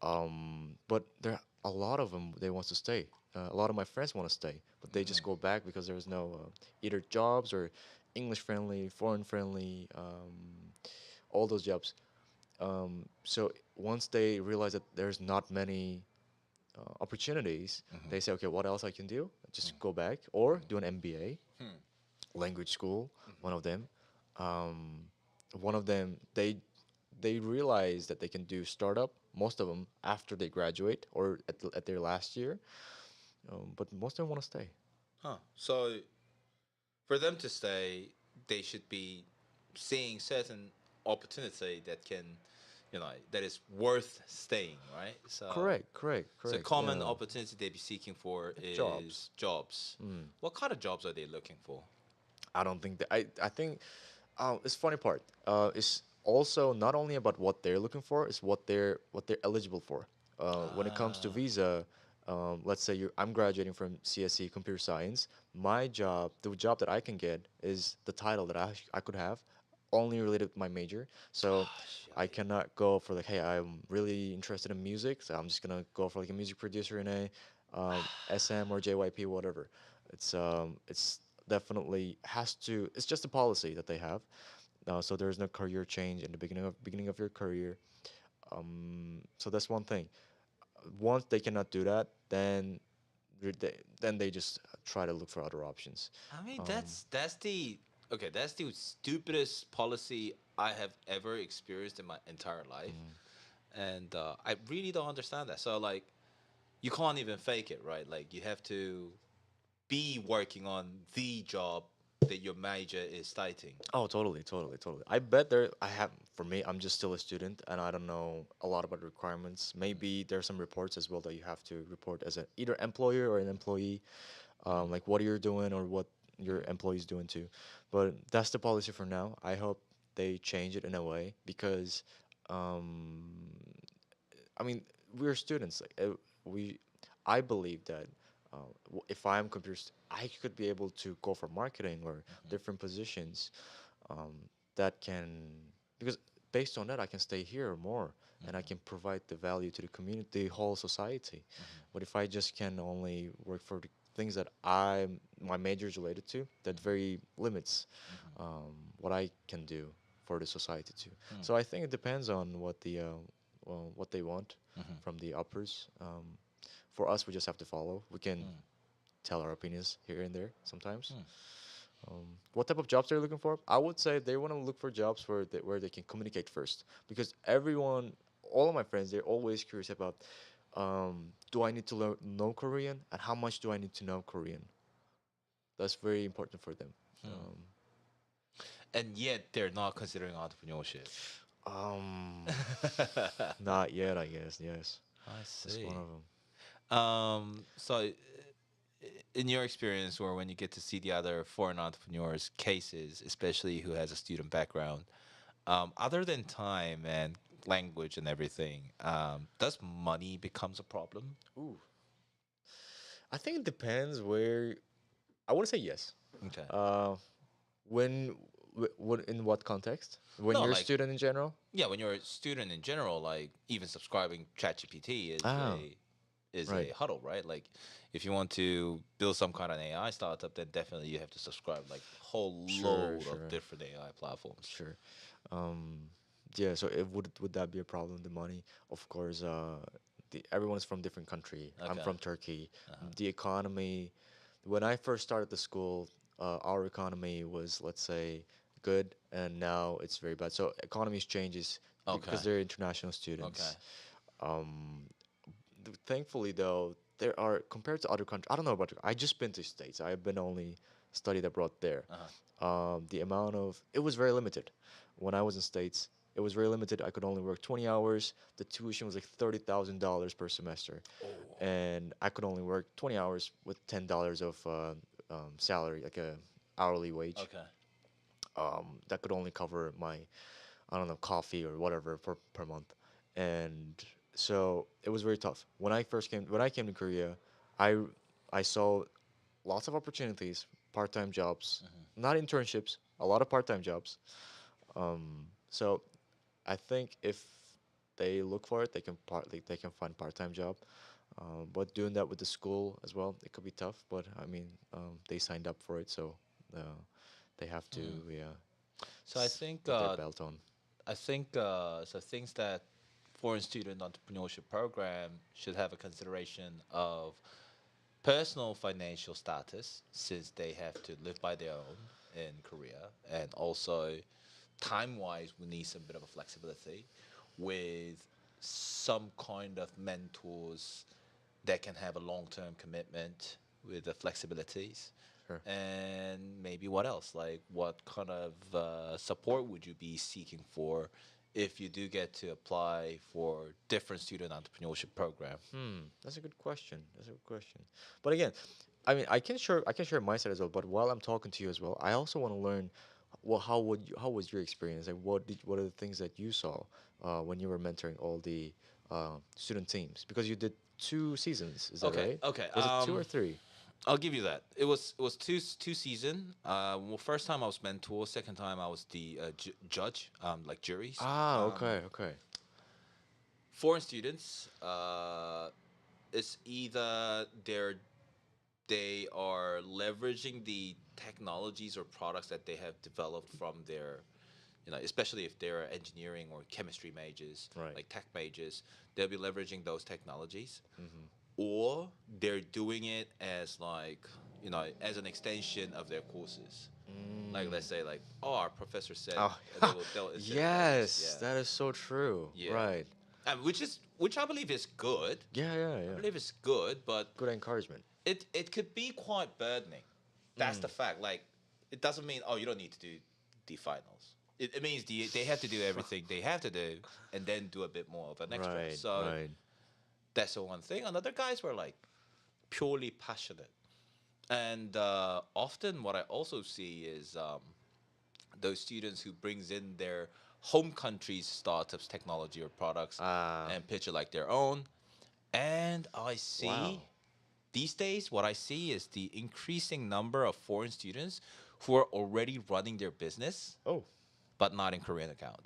But there are a lot of them they want to stay. A lot of my friends want to stay, but they just go back because there's no either jobs or English friendly, foreign friendly, all those jobs. So once they realize that there's not many opportunities, Mhm. they say, okay, what else I can do? Just go back or do an MBA, Hmm. language school. One of them, um, one of them, they realize that they can do startup. Most of them after they graduate or at their last year, but most of them want to stay. Huh. So for them to stay, they should be seeing certain opportunity that can that is worth staying, right? So Correct, correct, so correct. common Yeah, opportunity they be seeking for jobs. is jobs. What kind of jobs are they looking for? I don't think that I think it's funny part. It's also not only about what they're looking for, it's what they're eligible for. When it comes to Ah, visa, let's say I'm graduating from CSE Computer Science. My job, the job that I can get, is the title that I could have, only related to my major. So I shit. cannot go for like, hey, I'm really interested in music, so I'm just gonna go for like a music producer in a SM or JYP, whatever. It's definitely has to. It's just a policy that they have. So there's no career change in the beginning of your career. So that's one thing. Once they cannot do that, then they just try to look for other options. I mean, Um, that's the okay. That's the stupidest policy I have ever experienced in my entire life, and I really don't understand that. So like, you can't even fake it, right? Like, you have to be working on the job that your major is stating. Oh, totally, totally, totally. I bet there. I have for me. I'm just still a student, and I don't know a lot about the requirements. Maybe there's some reports as well that you have to report as an either employer or an employee, like what you're doing or what your employees doing too. But that's the policy for now. I hope they change it in a way because, um, I mean, we're students. Like, I believe that if I'm I could be able to go for marketing or different positions um, that can because based on that I can stay here more and I can provide the value to the community, the whole society. But if I just can only work for the things that my major is related to, that very limits what I can do for the society too. So I think it depends on what they want from the uppers. For us, we just have to follow. We can tell our opinions here and there sometimes. What type of jobs they're looking for? I would say they want to look for jobs where they can communicate first, because all of my friends, they're always curious about, do I need to know Korean, and how much do I need to know Korean? That's very important for them. Um, And yet they're not considering entrepreneurship. um, Not yet, I guess. Yes, I that's one see. of them. So in your experience, or when you get to see the other foreign entrepreneurs' cases, especially who has a student background, other than time and language and everything, does money becomes a problem? Ooh, I think it depends where. I want to say yes. Okay. Uh, when, what in what context? When No, you're a like, student in general? yeah, when you're a student in general, like even subscribing ChatGPT Ah, is right. a huddle, right? Like, if you want to build some kind of AI startup, then definitely you have to subscribe like whole Sure, load of sure, different AI platforms. sure. Um, yeah. So it would that be a problem? The money, of course. Everyone is from different country. I'm Okay. from Turkey. The economy. When I first started the school, our economy was, let's say, good, and now it's very bad. So economies changes Okay. because they're international Okay. students. Thankfully, though, there are compared to other countries. I don't know about. I just been to states. I've been only studied abroad there. Uh-huh. The amount of it was very limited. When I was in states, it was very limited. I could only work 20 hours. The tuition was like $30,000 per semester, Oh. and I could only work 20 hours with $10 of salary, like a hourly wage. Okay. That could only cover my, I don't know, coffee or whatever per month. And so it was very tough. When I came to Korea, I I saw lots of opportunities, part-time jobs, not internships, a lot of part-time jobs. So I think if they look for it, they can find part-time job. But doing that with the school as well, it could be tough. But I mean, they signed up for it, so uh, they have to, yeah, So put their belt on. I think so things that foreign student entrepreneurship program should have a consideration of personal financial status, since they have to live by their own in Korea, and also time wise we need some bit of a flexibility with some kind of mentors that can have a long term commitment with the flexibilities. Sure. And maybe what else? Like, what kind of support would you be seeking for if you do get to apply for different student entrepreneurship program. That's a good question. That's a good question. But again, I mean, I can share my side as well. But while I'm talking to you as well, I also want to learn, well, how was your experience? Like, what are the things that you saw when you were mentoring all the student teams? Because you did 2 seasons, is that Okay, right? okay. Was it two or three? I'll give you that. It was two season. Well, first time I was mentor. Second time I was the judge, like juries. Ah, okay, okay. Foreign students. It's either they are leveraging the technologies or products that they have developed from their, especially if they're engineering or chemistry majors, Right. like tech majors, they'll be leveraging those technologies, Mm-hmm. or they're doing it as like, as an extension of their courses. Like let's say like, oh, our professor said Oh, they'll insert those. yes, that is so true. Yeah, yeah, Right. and which I believe is good. Yeah, yeah, I yeah. believe it's good, but Good encouragement. it could be quite burdening. That's the fact. Like, it doesn't mean, oh, you don't need to do the finals. It means they have to do everything they have to do and then do a bit more of an extra. Right, So right. that's the one thing. And other guys were like purely passionate. And often what I also see is those students who brings in their home country's startups, technology or products Ah, and pitch it like their own. And I see wow. these days, what I see is the increasing number of foreign students who are already running their business, Oh, but not in Korean accounts,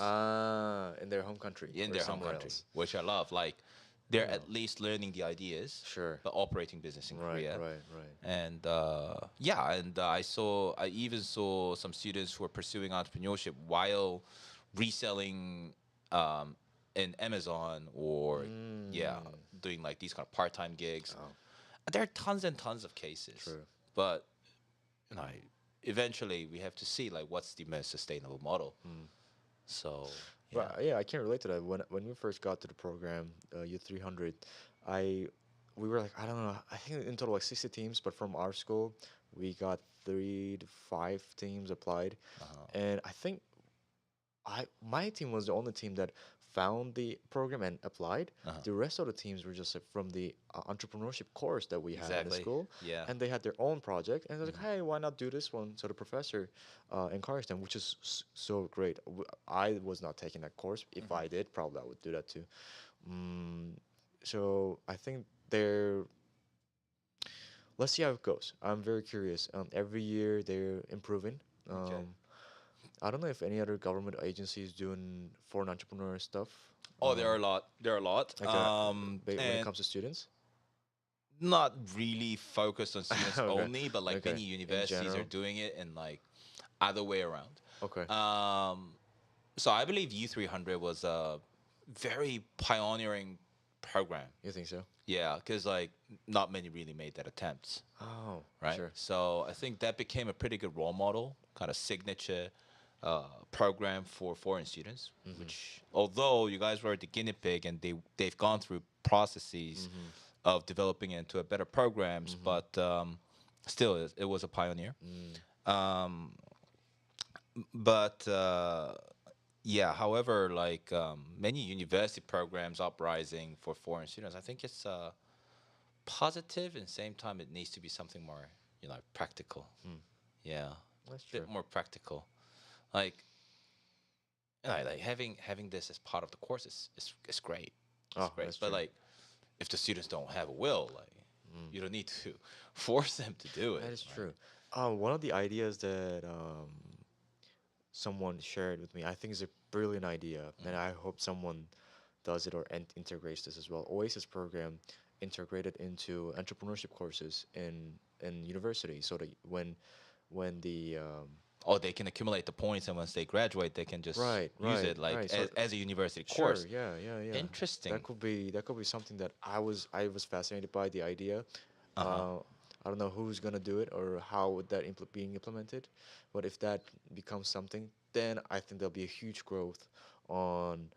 in their home country in or their home somewhere country, else. which I love. Like, they're Yeah. at least learning the ideas, Sure. but operating business in Right, Korea. right, right. And yeah, and I even saw some students who are pursuing entrepreneurship while reselling um, in Amazon or yeah, Mm. doing like these kind of part-time gigs. Oh, There are tons and tons of cases, true. but you know, eventually we have to see like what's the most sustainable model. So yeah, But yeah, I can relate to that. When we first got to the program, U300, I we were like, I don't know, I think in total like 60 teams, but from our school, we got 3 to 5 teams applied, and I think my team was the only team that found the program and applied. The rest of the teams were just like, from the entrepreneurship course that we had in the exactly. school, Yeah. and they had their own project. And they're like, "Hey, why not do this one?" So the professor encouraged them, which is so great. I was not taking that course. If I did, probably I would do that too. Mm, so I think they're. Let's see how it goes. I'm very curious. Every year they're improving. Okay. I don't know if any other government agency is doing foreign entrepreneur stuff. Oh, there are a lot. There are a lot. Like when it And comes to students. not really focused on students Okay. only, but like Okay. many In universities are general. doing it in like other way around. Okay. So I believe U300 was a very pioneering program. You think so? Yeah, because like not many really made that attempts, Oh, right? sure. So I think that became a pretty good role model, kind of signature program for foreign students. Which, although you guys were the guinea pig and they've gone through processes of developing it into a better programs, but still it was a pioneer. Um, but yeah, however, like many university programs uprising for foreign students, I think it's positive and same time it needs to be something more, practical. Yeah, That's a true. bit more practical. Like, like having this as part of the course is great. It's Oh, great. that's But true. like, if the students don't have a will, like, you don't need to force them to do That it. is Right? true. One of the ideas that someone shared with me, I think is a brilliant idea, and I hope someone does it or integrates this as well. Oasis program integrated into entrepreneurship courses in university, so that when the Or they can accumulate the points, and once they graduate, they can just right, use right, it like right. So as a university sure, course. yeah, yeah, yeah. Interesting. That could be something that I was fascinated by the idea. Uh huh. I don't know who's gonna do it or how would that being implemented, but if that becomes something, then I think there'll be a huge growth on.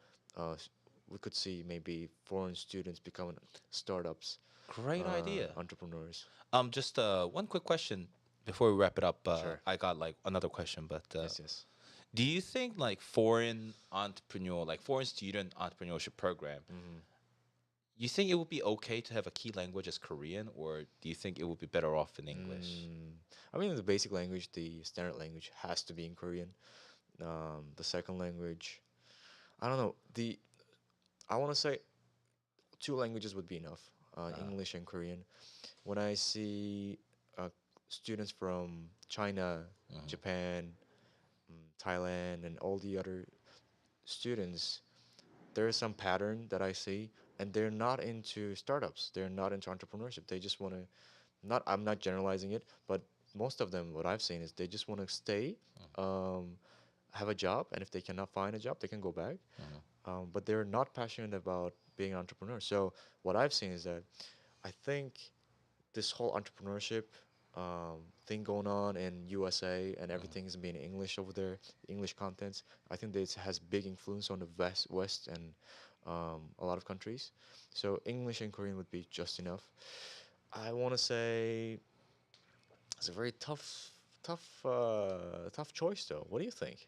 We could see maybe foreign students becoming startups, Great idea. entrepreneurs. Just one quick question before we wrap it up. Sure. I got like another question, but Yes, yes. Do you think like foreign entrepreneur, like foreign student entrepreneurship program, Hmm. you think it would be okay to have a key language as Korean, or do you think it would be better off in English? Mm, I mean, the basic language, the standard language, has to be in Korean. The second language, I don't know. I want to say two languages would be enough. English and Korean. When I see uh, students from China, Japan, Thailand, and all the other students, there is some pattern that I see, and they're not into startups. They're not into entrepreneurship. They just want to, not, I'm not generalizing it, but most of them, what I've seen is they just want to stay, um, have a job, and if they cannot find a job, they can go back. But they're not passionate about being an entrepreneur. So what I've seen is that I think this whole entrepreneurship thing going on in USA and everything's being English over there, English contents. I think that it has big influence on the West and a lot of countries. So English and Korean would be just enough. I want to say it's a very tough choice though. What do you think?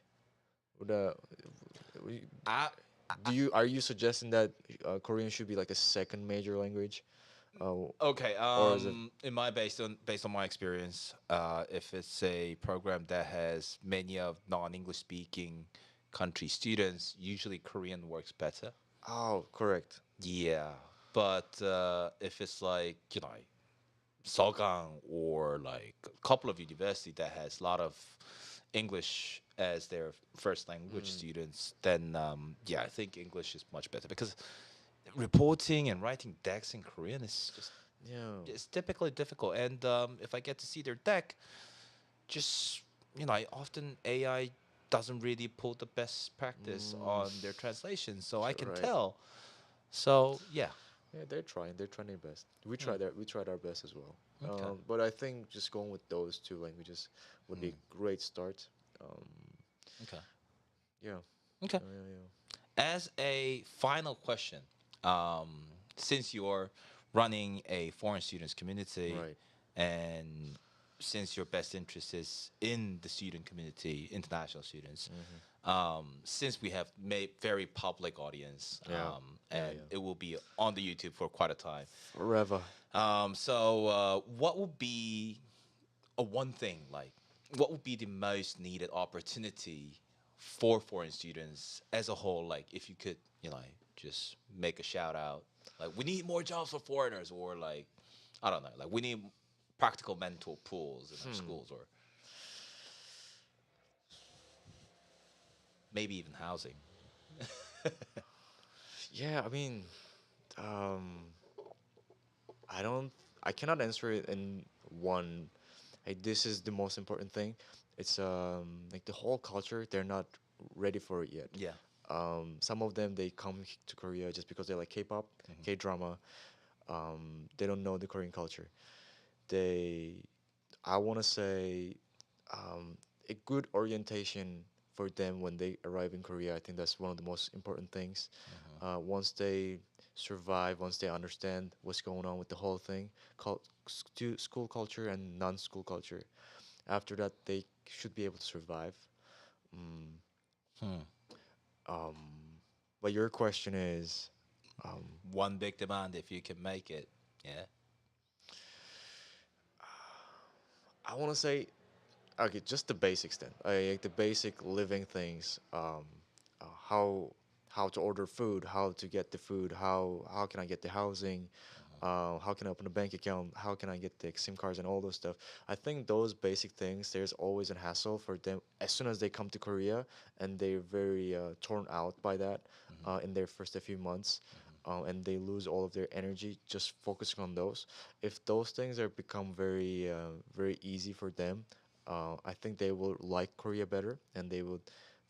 Would, would you- I are you suggesting that Korean should be like a second major language, uh, Okay. or is it? In my based on my experience, if it's a program that has many of non-English speaking country students, usually Korean works better. Oh, correct. Yeah, but if it's like Sogang or like a couple of university that has a lot of English as their first language students, then yeah, I think English is much better because reporting and writing decks in Korean is just Yeah. it's typically difficult. And if I get to see their deck, just I often AI doesn't really pull the best practice Mm, on their translation, so I can right. tell. So yeah. Yeah, they're trying. They're trying their best. Hmm. We tried our best as well. Okay. But I think just going with those two languages would be Hmm. a great start. Um, Okay. yeah. Okay. Yeah. As a final question, um, since you're running a foreign students community, Right. and since your best interest is in the student community, international students, since we have made very public audience, Yeah. Yeah. and Yeah. it will be on the YouTube for quite a time. Forever. What would be a one thing like? What would be the most needed opportunity for foreign students as a whole? Like, if you could, just make a shout out, like we need more jobs for foreigners, or like, I don't know, like we need practical mentor pools in our schools, or maybe even housing. Yeah. I mean, um, I don't. I cannot answer it in one. Hey, this is the most important thing. It's like the whole culture. They're not ready for it yet. Yeah. Some of them they come to Korea just because they like K-pop, K-drama. They don't know the Korean culture. They, I want to say, a good orientation for them when they arrive in Korea. I think that's one of the most important things. Once they survive, once they understand what's going on with the whole thing, school culture and non-school culture. After that, they should be able to survive. Mm, Hmm. um, but your question is, um, One big demand if you can make it. Yeah. I want to say, okay, just the basics then. Like the basic living things. How to order food, how to get the food, how can I get the housing, how can I open a bank account, how can I get the SIM cards and all those stuff. I think those basic things, there's always a hassle for them as soon as they come to Korea, and they're very torn out by that in their first few months. And they lose all of their energy just focusing on those. If those things are become very easy for them, I think they will like Korea better, and they would.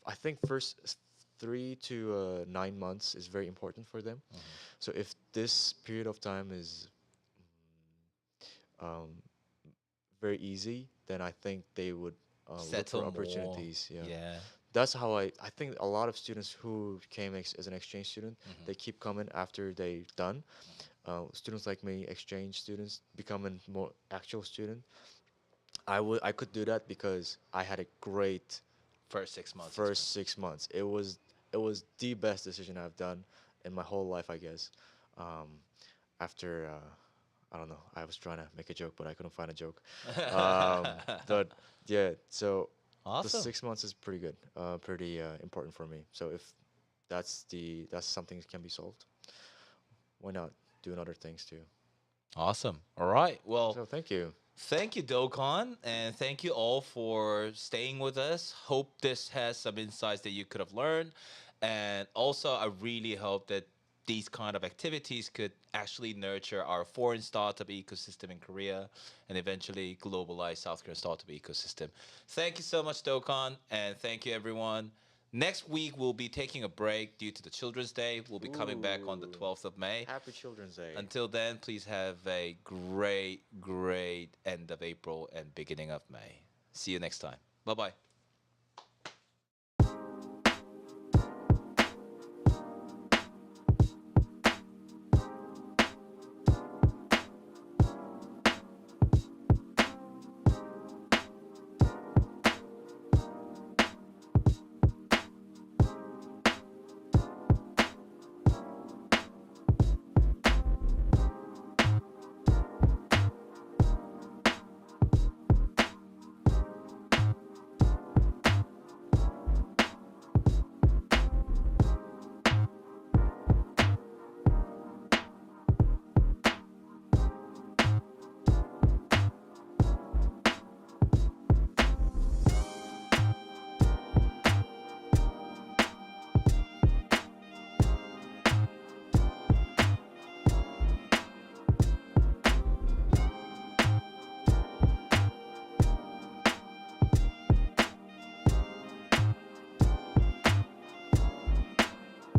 I think first 3 to 9 months is very important for them. So if this period of time is um, very easy, then I think they would look Settle for more. opportunities. Yeah, Yeah. that's how I think a lot of students who came as an exchange student, they keep coming after they done. Students like me, exchange students, becoming more actual student. I could do that because I had a great First 6 months experience. first 6 months. It was the best decision I've done in my whole life, I guess. Um, after I don't know, I was trying to make a joke, but I couldn't find a joke. But yeah, so the Awesome. 6 months is pretty good, pretty important for me. So if that's something that can be solved, why not doing other things too? Awesome. All right. Well, So thank you. thank you, Dokon, and thank you all for staying with us. Hope this has some insights that you could have learned. And also, I really hope that these kind of activities could actually nurture our foreign startup ecosystem in Korea and eventually globalize South Korean startup ecosystem. Thank you so much, Dokon, and thank you, everyone. Next week, we'll be taking a break due to the Children's Day. We'll be coming back on the Ooh, 12th of May. happy Children's Day. Until then, please have a great, great end of April and beginning of May. See you next time. Bye bye.